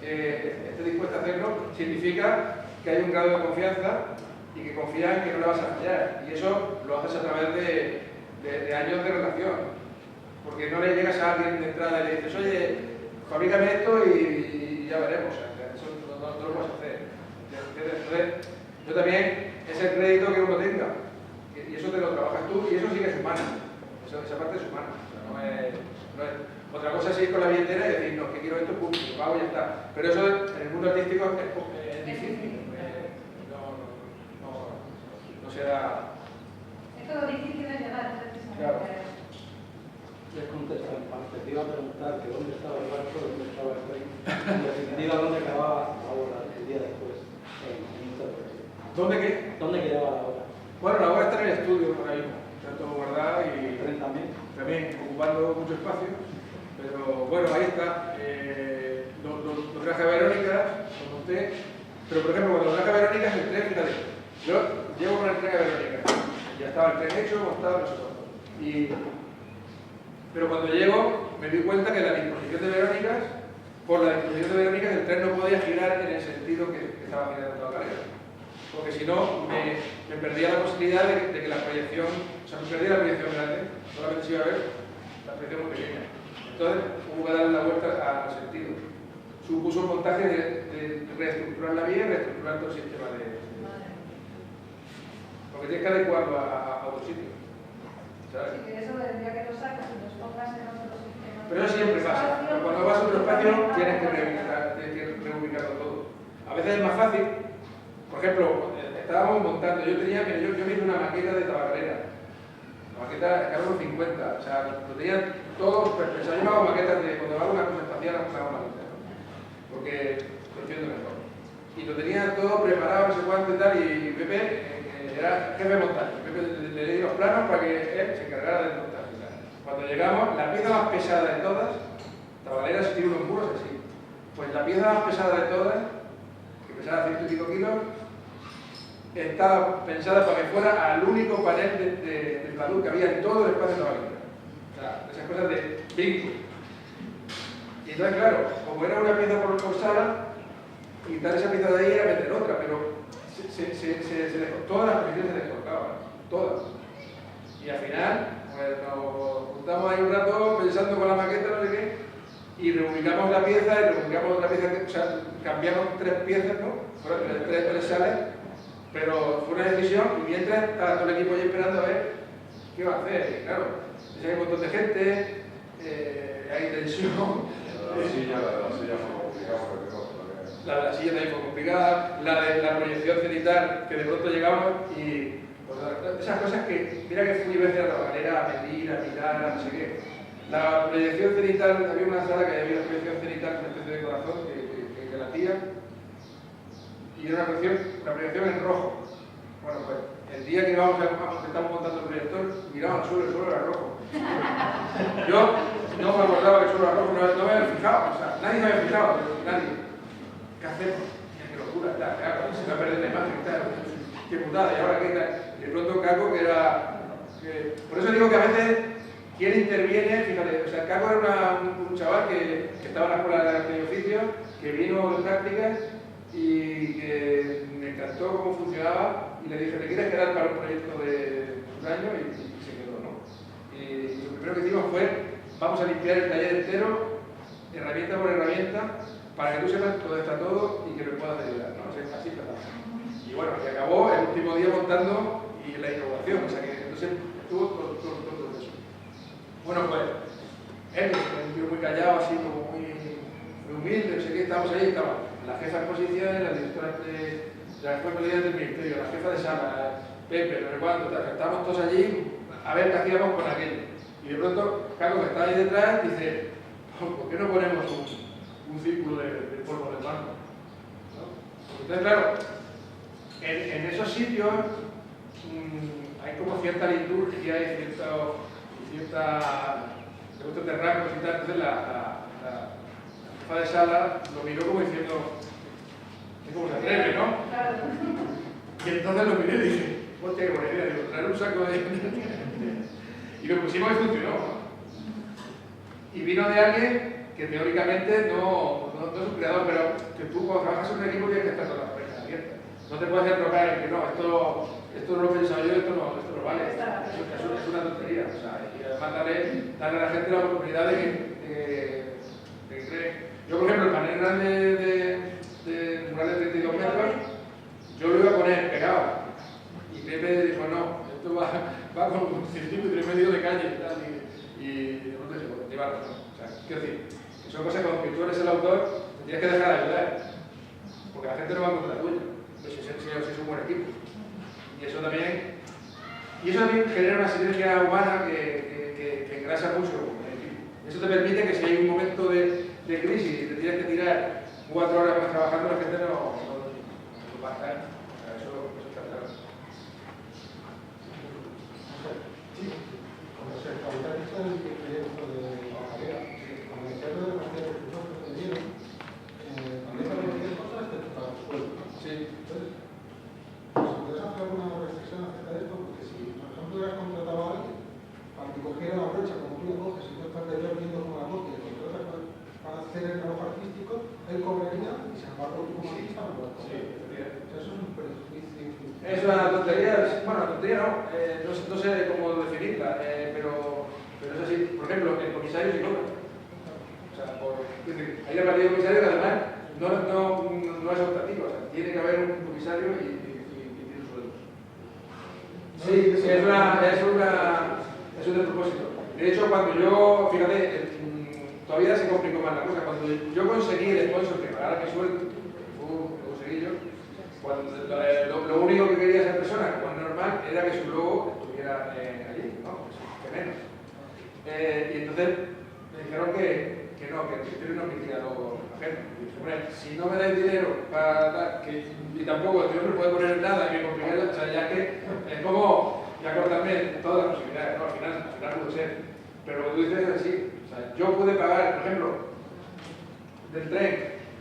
esté dispuesta a hacerlo, significa que hay un grado de confianza y que confía en que no le vas a fallar. Y eso lo haces a través de años de relación. Porque no le llegas a alguien de entrada y le dices, oye, fabrícame esto y ya veremos. O sea, eso no lo vas a hacer. Entonces, yo también, es el crédito que uno tenga. Y eso te lo trabajas tú y eso sí que es humano. Esa parte es humana. O sea, no es. Otra cosa es ir con la billetera y decir, no, que quiero esto, pum, lo pago y ya está. Pero eso en el mundo artístico es difícil. No se da. Es todo difícil de llegar, precisamente. Claro. Les contesta en parte, te iba a preguntar que dónde estaba el barco, dónde estaba el tren, en definitiva dónde acababa la obra el día después en Interprete. ¿Dónde qué? ¿Dónde quedaba la obra? Bueno, la obra está en el estudio ahora mismo. Está todo guardado y ¿El tren también? ocupando mucho espacio. Pero bueno, ahí está. Lo traje a Verónica, lo monté. Pero por ejemplo, cuando lo traje a Verónica, el tren, fíjate, yo llego con el tren a Verónica. Ya estaba el tren hecho, montado, no sé cuánto. Pero cuando llego, me di cuenta que la disposición de Verónica, por la disposición de Verónica, el tren no podía girar en el sentido que estaba girando toda la carrera. Porque si no, me perdía la posibilidad de que la proyección, o sea, me perdía la proyección grande, solamente se iba a ver la proyección muy pequeña. Entonces, hubo que darle la vuelta al sentido. Supuso un montaje de reestructurar la vía y reestructurar todo el sistema de. Porque tienes que adecuarlo a otro sitio. ¿Sabes? Sí, que eso del día que lo sacas y los pongas en otro sistema. Pero eso siempre pasa. Pero cuando vas a otro espacio, tienes que reubicarlo todo. A veces es más fácil. Por ejemplo, estábamos montando, yo me hice una maqueta de tabacalera. La maqueta era unos 50, o sea, lo tenía todo pensado. Yo me hago maquetas cuando hago una cosa espacial, me hago maquetas, ¿no? Porque lo entiendo mejor. Y lo tenía todo preparado, no sé cuánto y tal, y Pepe era jefe de montaje. Pepe le di los planos para que él se encargara del montaje. Cuando llegamos, la pieza más pesada de todas, tabacalera se tiene unos muros así. Pues la pieza más pesada de todas, que pesaba 100 y pico kilos, estaba pensada para que fuera al único panel de pladur que había en todo el espacio de Tabacalera. O sea, esas cosas de vínculo. Y entonces, claro, como era una pieza por sala, quitar esa pieza de ahí era meter otra, pero todas las posiciones se descolocaban, todas. Y al final, pues nos juntamos ahí un rato pensando con la maqueta, no sé qué, y reubicamos la pieza y reubicamos otra pieza, o sea, cambiamos 3 piezas, ¿no? Fueron 3 salas. Pero fue una decisión y mientras estaba todo el equipo ahí esperando a ver qué iba a hacer. Y claro, hay un montón de gente, hay tensión. La silla fue complicada porque La de la silla también fue complicada, la de la proyección cenital, que de pronto llegamos y esas cosas que, mira que fui veces a la galera a medir, a mirar, a no sé qué. La proyección cenital, había una sala que había una proyección cenital con una especie de corazón que latía, y era una proyección en rojo. Bueno, pues el día que estamos montando el proyector, miraba al suelo, el suelo era rojo. Yo no me acordaba que el suelo era rojo, no me había fijado, o sea, nadie me había fijado, nadie. ¿Qué hacemos? Qué locura, claro, se me ha perdido la imagen, claro, qué putada, y ahora qué tal. Y de pronto Caco, que era... por eso digo que a veces, ¿quién interviene? Fíjate, o sea, Caco era un chaval que estaba en la escuela de oficio, que vino de prácticas y que me encantó cómo funcionaba y le dije, ¿te quieres quedar para un proyecto de un año? Y se quedó, ¿no? Y lo primero que hicimos fue, vamos a limpiar el taller entero, herramienta por herramienta, para que tú sepas dónde está todo y que me puedas ayudar, ¿no? O sea, así empezamos. Y bueno, y acabó el último día montando y la inauguración, o sea que entonces estuvo todo eso. Bueno, pues él es muy callado, así como muy humilde, no sé qué, estábamos ahí, estaba la jefa de exposiciones, la directora de las exposiciones del ministerio, la jefa de sala, Pepe, no sé cuánto, estábamos todos allí a ver qué hacíamos con aquello. Y de pronto, Caco, que está ahí detrás, dice, ¿por qué no ponemos un círculo de polvo de mano? ¿No? Entonces, claro, en esos sitios hay como cierta liturgia y cierta terracos y tal. Entonces la jefa de sala lo miró como diciendo, es como se atreve, ¿no? Y entonces lo miré y dije, hostia, qué buena idea, digo, traer un saco de... y lo pusimos y funcionó. Y vino de alguien que teóricamente no es un creador, pero que tú cuando trabajas en un equipo tienes que estar con las puertas abiertas. No te puedes enrocar en que no, esto no lo he pensado yo, esto no vale. Es una tontería. O sea, y además darle a la gente la oportunidad de que cree. Yo, por ejemplo, el panel grande de mural de 32 metros, yo lo iba a poner pegado. Y Pepe dijo, no, esto va con un centímetro y medio de calle y tal. Y no sé, pues, lleva razón. O sea, quiero decir, que son cosas cuando tú eres el autor, te tienes que dejar de ayudar. Porque la gente no va a contra tuya. Pues si es un buen equipo. Y eso también genera una sinergia humana que engrasa mucho el equipo. Eso te permite que si hay un momento de crisis y te tienes que tirar 4 horas más trabajando, la gente no va a estar. O sea, eso está claro. Sí, con respecto al proyecto de la carrera, como decía lo de los recursos que te dieron, también para cualquier cosa excepto para los sueldos. Sí. Entonces, ¿nos puedes hacer alguna reflexión acerca de esto? Porque si, por ejemplo, hubieras contratado a alguien para que cogiera la brocha como tú lo coges y tú estás detrás viendo con la boca y lo contratas para hacer el trabajo artístico, él cobraría y sin embargo tú como artista no lo cobras. Sí, O sea, eso es un prejuicio. es una tontería, bueno, tontería no sé cómo definirla, pero es así. Por ejemplo, el comisario sí cobra. O sea, es decir, hay la partida de comisario que además no es optativa, o sea, tiene que haber un comisario y tiene sueldos. Sí, es un despropósito. De hecho, cuando yo, fíjate, todavía se complicó más la cosa. Cuando yo conseguí el sponsor que pagara mi sueldo, lo conseguí yo, lo único que quería esa persona, como es normal, era que su logo estuviera allí, ¿no? Que menos. Y entonces me dijeron que no, que el ministerio no quería logo ajeno. Y dije, bueno, si no me dais dinero para dar, y tampoco el señor no puede poner nada y me compliqué, o sea, ya que es como ya cortarme todas las posibilidades, ¿no? Al final pudo ser. Pero lo que tú dices es así. O sea, yo pude pagar, por ejemplo, del tren,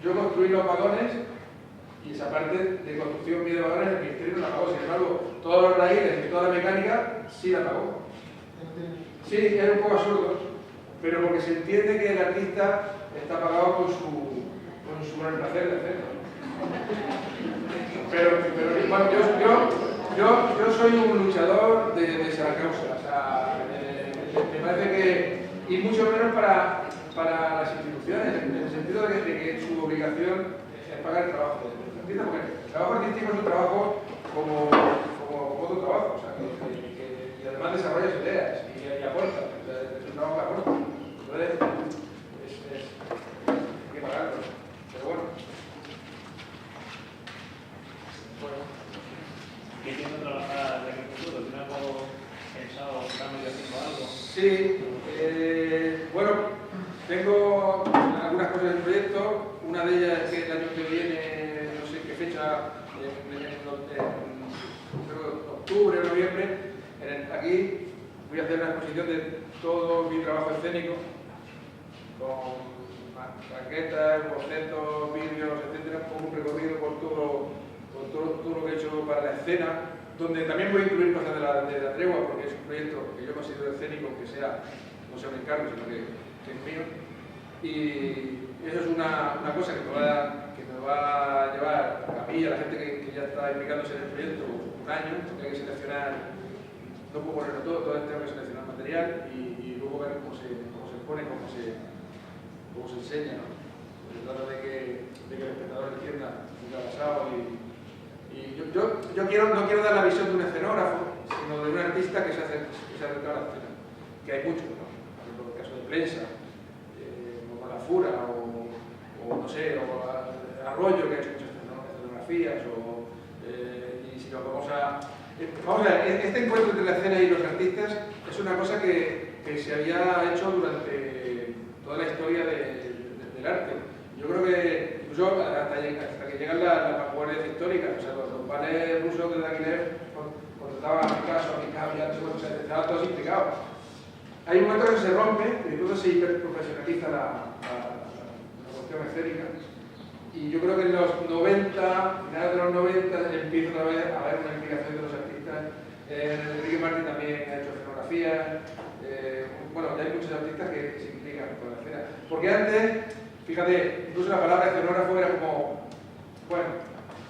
yo construí los vagones y esa parte de construcción mía de vagones el ministerio no la pagó. Sin embargo, todos los raíles y toda la mecánica sí la pagó. Sí, es un poco absurdo, pero porque se entiende que el artista está pagado con su buen placer de hacerlo. Pero bueno, yo soy un luchador de esa causa. O sea, me parece que, y mucho menos para las instituciones, en el sentido de que su obligación es pagar el trabajo del artista, porque el trabajo artístico es un trabajo como otro trabajo, o sea, y además desarrolla ideas y aporta, o sea, es un trabajo que aporta. Entonces, hay que pagarlo, pero bueno. ¿Qué tiene que trabajar de agricultura? Sí, bueno, tengo algunas cosas en el proyecto. Una de ellas es que el año que viene, no sé qué fecha, creo octubre o noviembre, aquí voy a hacer una exposición de todo mi trabajo escénico, con maquetas, bocetos, vídeos, etcétera, un recorrido por todo lo que he hecho para la escena, donde también voy a incluir cosas de la tregua, porque es un proyecto que yo considero escénico, que no sea un encargo, sino que es mío. Y eso es una cosa que me va a llevar a mí y a la gente que ya está implicándose en el proyecto un año, porque hay que seleccionar, no puedo ponerlo todo tengo que seleccionar material y luego ver cómo se pone, cómo se enseña, ¿no? Se trata de que el espectador entienda lo que ha pasado y yo no quiero dar la visión de un escenógrafo, sino de un artista que se ha acercado a la escena, que hay muchos, ¿no? Por ejemplo, el caso de Plensa, o la Fura, o no sé, o Arroyo, que ha hecho muchas escenografías, y si lo vamos a ver, este encuentro entre la escena y los artistas es una cosa que se había hecho durante toda la historia del arte. Yo creo que incluso hasta que llegan las vanguardias históricas, o sea, los panes rusos de Diaghilev contrataban a Picasso, a Picasso, o sea, estaban todos implicados. Hay un momento que se rompe y entonces se hiperprofesionaliza la cuestión escénica. Y yo creo que en los 90, finales de los 90, empieza otra vez a haber una implicación de los artistas. Enrique Martí también ha hecho escenografía. Bueno, ya hay muchos artistas que se implican con la escena. Porque antes, fíjate, incluso la palabra escenógrafo era como, bueno,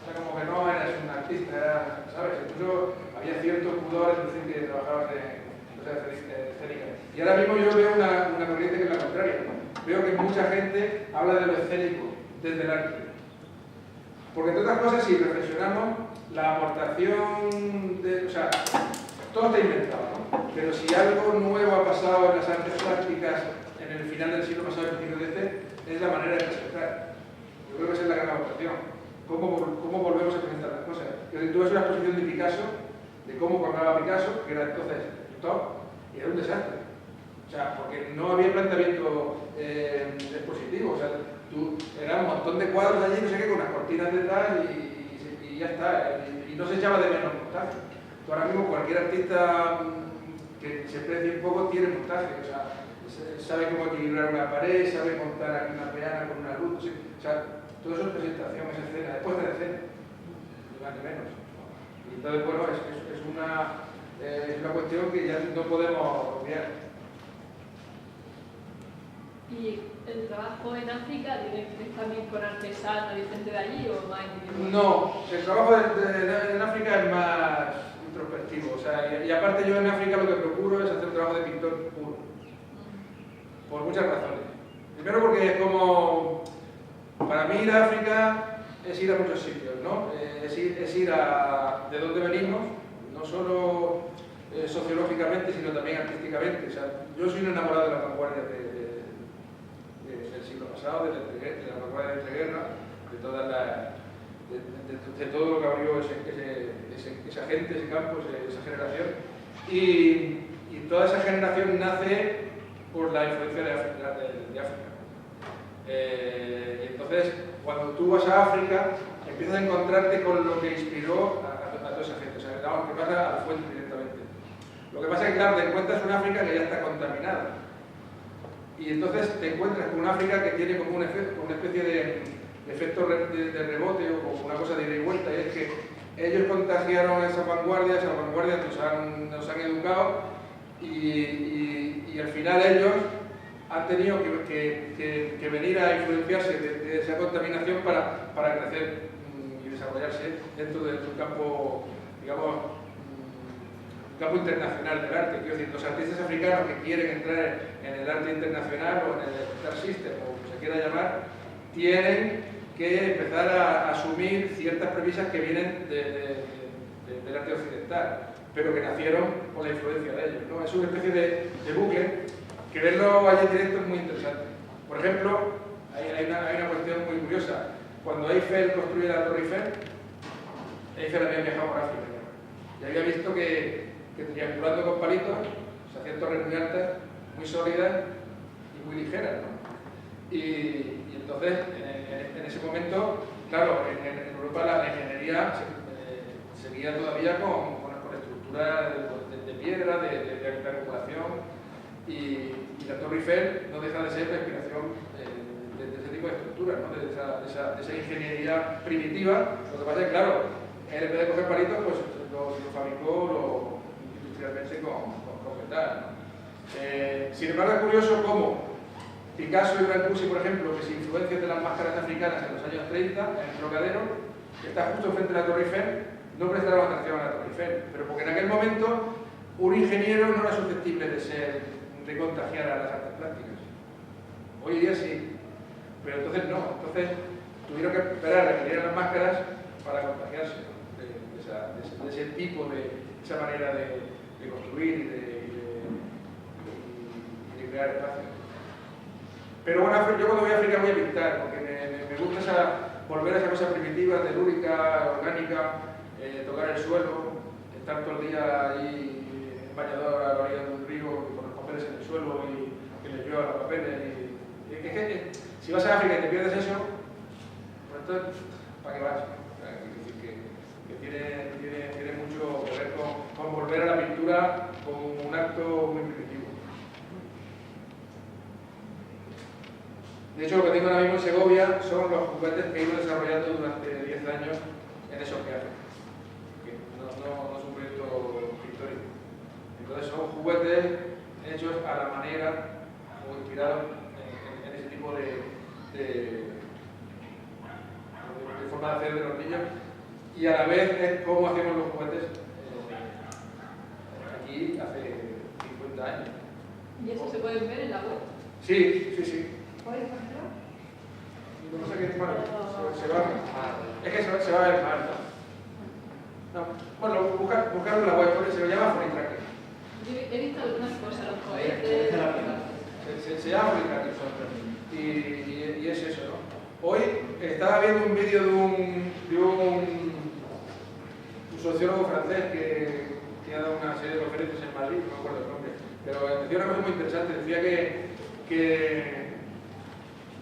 era como que no eras un artista, era, ¿sabes? Incluso había cierto pudor en decir que trabajabas en cosas escénicas. Y ahora mismo yo veo una corriente que es la contraria. Veo que mucha gente habla de lo escénico desde el arte. Porque entre otras cosas, si reflexionamos, la aportación o sea, todo está inventado, ¿no? Pero si algo nuevo ha pasado en las artes plásticas en el final del siglo pasado, el principio de este, es la manera de presentar. Yo creo que esa es la gran aportación. ¿Cómo volvemos a presentar las cosas? Tú ves una exposición de Picasso, de cómo colgaba Picasso, que era entonces top, y era un desastre. O sea, porque no había planteamiento expositivo. O sea, era un montón de cuadros allí, no sé qué, con unas cortinas detrás y ya está. Y no se echaba de menos montaje. Tú ahora mismo cualquier artista que se precie un poco tiene montaje. O sea, sabe cómo equilibrar una pared, sabe montar aquí una peana con una luz. O sea, todo eso es presentación, es escena, después de la escena, ni más ni menos. Y entonces, bueno, es una cuestión que ya no podemos obviar. ¿Y el trabajo en África tiene que ver también con artesanos y gente de allí o más individual? No, el trabajo en África es más introspectivo. O sea, y aparte yo en África lo que procuro es hacer un trabajo de pintor puro. Por muchas razones. Primero porque es como, para mí ir a África es ir a muchos sitios, ¿no? Es ir a de dónde venimos, no solo sociológicamente, sino también artísticamente. O sea, yo soy un enamorado de la vanguardia del siglo pasado, de la vanguardia de entreguerra, de todo lo que abrió esa gente, ese campo, esa generación. Y toda esa generación nace por la influencia de África. Y entonces, cuando tú vas a África, empiezas a encontrarte con lo que inspiró a toda esa gente. O sea, vamos, que pasa a la fuente directamente. Lo que pasa es que, claro, te encuentras una África que ya está contaminada. Y entonces te encuentras con una África que tiene como una especie de efecto de rebote o como una cosa de ida y vuelta. Y es que ellos contagiaron esa vanguardia nos han educado y al final ellos han tenido que venir a influenciarse de esa contaminación para crecer y desarrollarse dentro de un campo, digamos, campo internacional del arte. Quiero decir, los artistas africanos que quieren entrar en el arte internacional o en el Star System, o como se quiera llamar, tienen que empezar a asumir ciertas premisas que vienen del arte occidental, pero que nacieron con la influencia de ellos, ¿no? Es una especie de bucle que verlo allí en directo es muy interesante. Por ejemplo, hay una cuestión muy curiosa. Cuando Eiffel construye la Torre Eiffel había viajado por África y había visto que triangulando con palitos se hacían torres muy altas, muy sólidas y muy ligeras, ¿no? Y entonces, en ese momento, claro, en Europa la ingeniería seguía todavía con estructuras de piedra, de acumulación, y la Torre Eiffel no deja de ser la inspiración de ese tipo de estructuras, ¿no? de esa ingeniería primitiva. Lo que pasa es que, claro, él en vez de coger palitos, pues lo fabricó industrialmente con metal, ¿no? Sin embargo, es curioso cómo Picasso y Brancusi, por ejemplo, que se influencian de las máscaras africanas en los años 30, en el Trocadero, que está justo frente a la Torre Eiffel, no prestaron atención a la Torre Eiffel, pero porque en aquel momento un ingeniero no era susceptible de contagiar a las artes plásticas. Hoy día sí, pero entonces no. Entonces tuvieron que esperar a que vinieran las máscaras para contagiarse, ¿no? de ese tipo, de esa manera de construir y de crear espacios. Pero bueno, yo cuando voy a África voy a pintar, porque me gusta volver a esa cosa primitiva, telúrica, orgánica, tocar el suelo, estar todo el día allí en bañador a la orilla de un río con los papeles en el suelo y que les llueva los papeles. Si vas a África y te pierdes eso, pues entonces, ¿para qué vas? Es decir, que tiene mucho que ver con volver a la pintura como un acto muy primitivo. De hecho, lo que tengo ahora mismo en Segovia son los juguetes que he ido desarrollando durante 10 años en esos viajes. Que no es un proyecto pictórico. Entonces son juguetes hechos a la manera o inspirados en ese tipo de forma de hacer de los niños, y a la vez es cómo hacemos los juguetes aquí hace 50 años. ¿Y eso se puede ver en la web? Sí, sí, sí. ¿Puedes ponerlo? No sé qué, bueno, se va. Es que se va a ver mal, ¿no? Bueno, buscarlo en la web, porque se llama Fonitracker. Yo he visto algunas cosas, los cohetes. Se llama Fonitracker. Y es eso, ¿no? Hoy estaba viendo un vídeo de un sociólogo francés que ha dado una serie de conferencias en Madrid, no me acuerdo el nombre, pero decía una cosa muy interesante. Decía que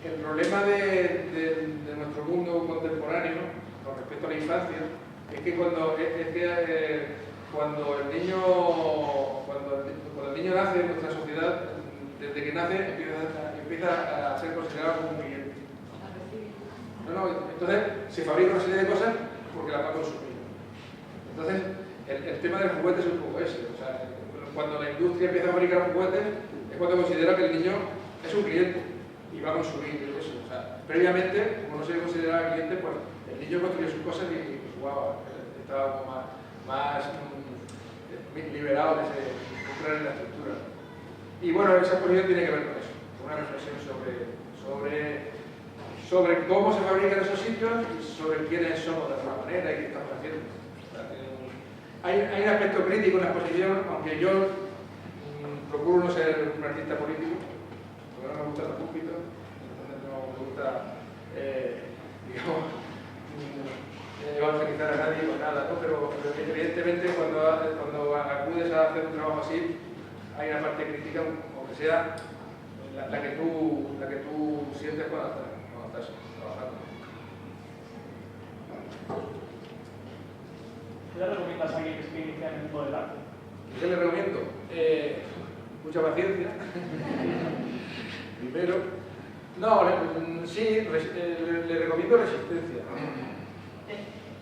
el problema de nuestro mundo contemporáneo con respecto a la infancia es que cuando el niño nace en nuestra sociedad, desde que nace empieza a ser considerado como un cliente. Entonces se fabrica una serie de cosas porque las va a consumir. Entonces el tema del juguete es un poco ese. O sea, cuando la industria empieza a fabricar juguetes es cuando considera que el niño es un cliente y va a consumir eso. O sea, previamente, como no se le consideraba cliente, pues el niño construye sus cosas y pues, wow, estaba como más liberado de comprar en la estructura. Y bueno, esa exposición tiene que ver con eso, con una reflexión sobre cómo se fabrican esos sitios y sobre quiénes somos de alguna manera y qué estamos haciendo. O sea, hay un aspecto crítico en la exposición, aunque yo procuro no ser un artista político, porque no me gustan los púlpitos, entonces no me gusta, digamos, evangelizar a nadie o nada, ¿no? Pero evidentemente cuando acudes a hacer un trabajo así, hay una parte crítica, aunque sea la que tú sientes cuando estás trabajando. ¿Qué le recomiendas a alguien que se inicia en el mundo del arte? ¿Qué le recomiendo? Mucha paciencia. Primero. No, sí, le recomiendo resistencia.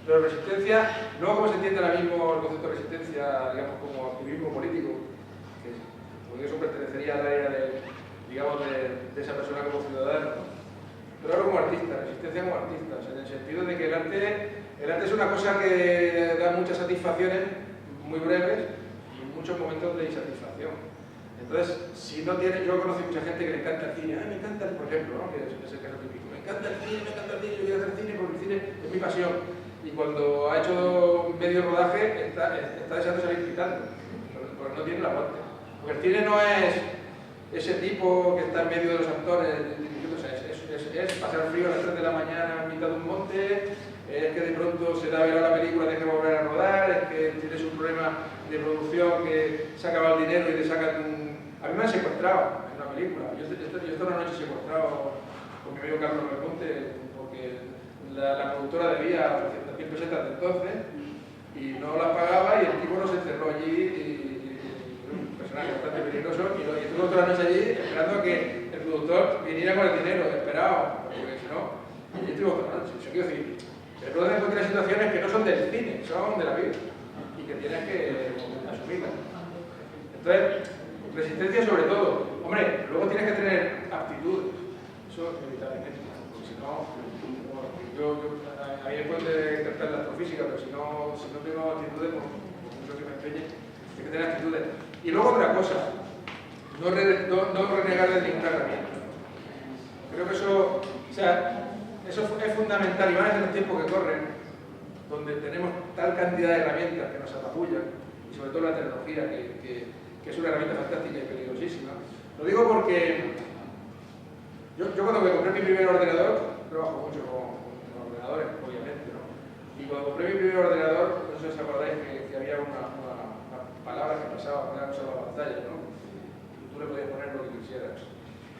Pero resistencia, no como se entiende ahora mismo el concepto de resistencia, digamos, como activismo político, porque eso pertenecería al área de esa persona como ciudadano, pero ahora como artista, resistencia como artista, o sea, en el sentido de que el arte es una cosa que da muchas satisfacciones muy breves y muchos momentos de insatisfacción. Entonces, si no tiene, yo conozco mucha gente que le encanta el cine, me encanta, por ejemplo, ¿no? Que es el caso típico, me encanta el cine, yo voy a hacer cine porque el cine es mi pasión. Y cuando ha hecho medio rodaje está deseando salir gritando, porque no tiene la parte. Porque el cine no es ese tipo que está en medio de los actores, o sea, es es pasar frío a las 3 de la mañana en mitad de un monte, es que de pronto se da a ver a la película, deja de volver a rodar, es que tienes un problema de producción que se acaba el dinero y te sacan un... A mí me han secuestrado en una película. Yo estoy una noche secuestrado con mi amigo Carlos Belmonte porque la productora debía 300.000 pesetas de entonces y no las pagaba y el tipo nos encerró allí y un personaje bastante peligroso y estuve otra noche allí esperando a que el productor viniera con el dinero, esperado, porque si no, y estuve otra noche. Yo quiero decir, el problema es que encontrar situaciones que no son del cine, son de la vida y que tienes que asumirlas. Entonces, resistencia sobre todo. Hombre, luego tienes que tener aptitudes, eso inevitablemente, porque si no, a mí me puede encantar la astrofísica, pero si no tengo actitudes, por mucho que me empeñe, hay que tener actitudes. Y luego otra cosa, no renegar de ninguna herramienta. Creo que eso, eso es fundamental, y más en los tiempos que corren, donde tenemos tal cantidad de herramientas que nos apabullan, y sobre todo la tecnología, que es una herramienta fantástica y peligrosísima. Lo digo porque yo cuando me compré mi primer ordenador, trabajo mucho con ordenadores, obviamente, ¿no? Y cuando compré mi primer ordenador, no sé si os acordáis que había una palabra que pasaba cuando era la pantalla, ¿no? Tú le podías poner lo que quisieras.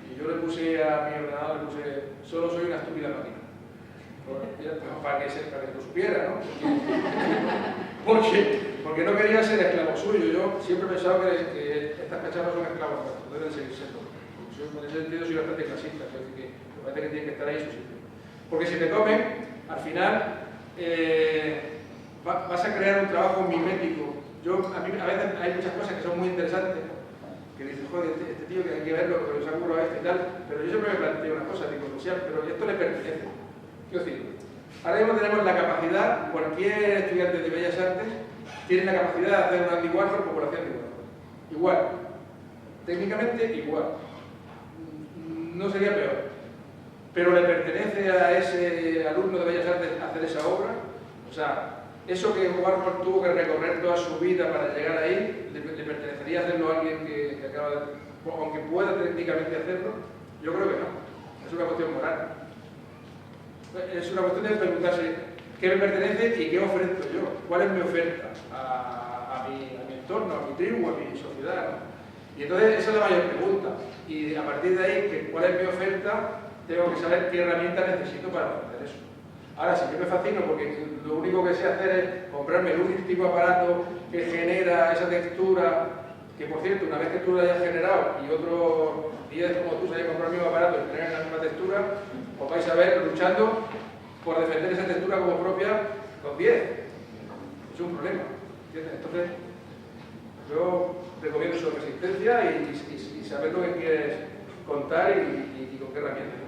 Y yo le puse a mi ordenador, le puse, solo soy una estúpida máquina. Para que lo supiera, ¿no? Porque no quería ser esclavo suyo. Yo siempre he pensado que estas cacharras son esclavos, no deben seguir siendo. Yo en ese sentido soy bastante clasista, que me parece que tienen que estar ahí en su sitio. Porque si te comen, al final vas a crear un trabajo mimético. A veces hay muchas cosas que son muy interesantes, que dices, joder, este tío que hay que verlo, pero se ha currado esto y tal, pero yo siempre me planteo una cosa, digo, pero esto le pertenece. Quiero decir, ahora mismo tenemos la capacidad, cualquier estudiante de Bellas Artes tiene la capacidad de hacer un Andy Warhol como lo hacía Andy Warhol. Igual, técnicamente igual. No sería peor. Pero le pertenece a ese alumno de Bellas Artes hacer esa obra. O sea, eso que Warhol tuvo que recorrer toda su vida para llegar ahí, le pertenecería hacerlo a alguien que acaba de... Aunque pueda técnicamente hacerlo, yo creo que no. Es una cuestión moral. Es una cuestión de preguntarse qué me pertenece y qué ofrezco yo. ¿Cuál es mi oferta a mi entorno, a mi tribu, a mi sociedad, ¿no? Y entonces esa es la mayor pregunta. Y a partir de ahí, ¿cuál es mi oferta? Tengo que saber qué herramientas necesito para hacer eso. Ahora, si yo me fascino porque lo único que sé hacer es comprarme el último aparato que genera esa textura, que por cierto, una vez que tú lo hayas generado y otros 10 como tú se hayan comprado el mismo aparato y tengan la misma textura, os vais a ver luchando por defender esa textura como propia con 10. Es un problema, ¿entiendes? Entonces, yo recomiendo su resistencia y saber lo que quieres contar y con qué herramientas.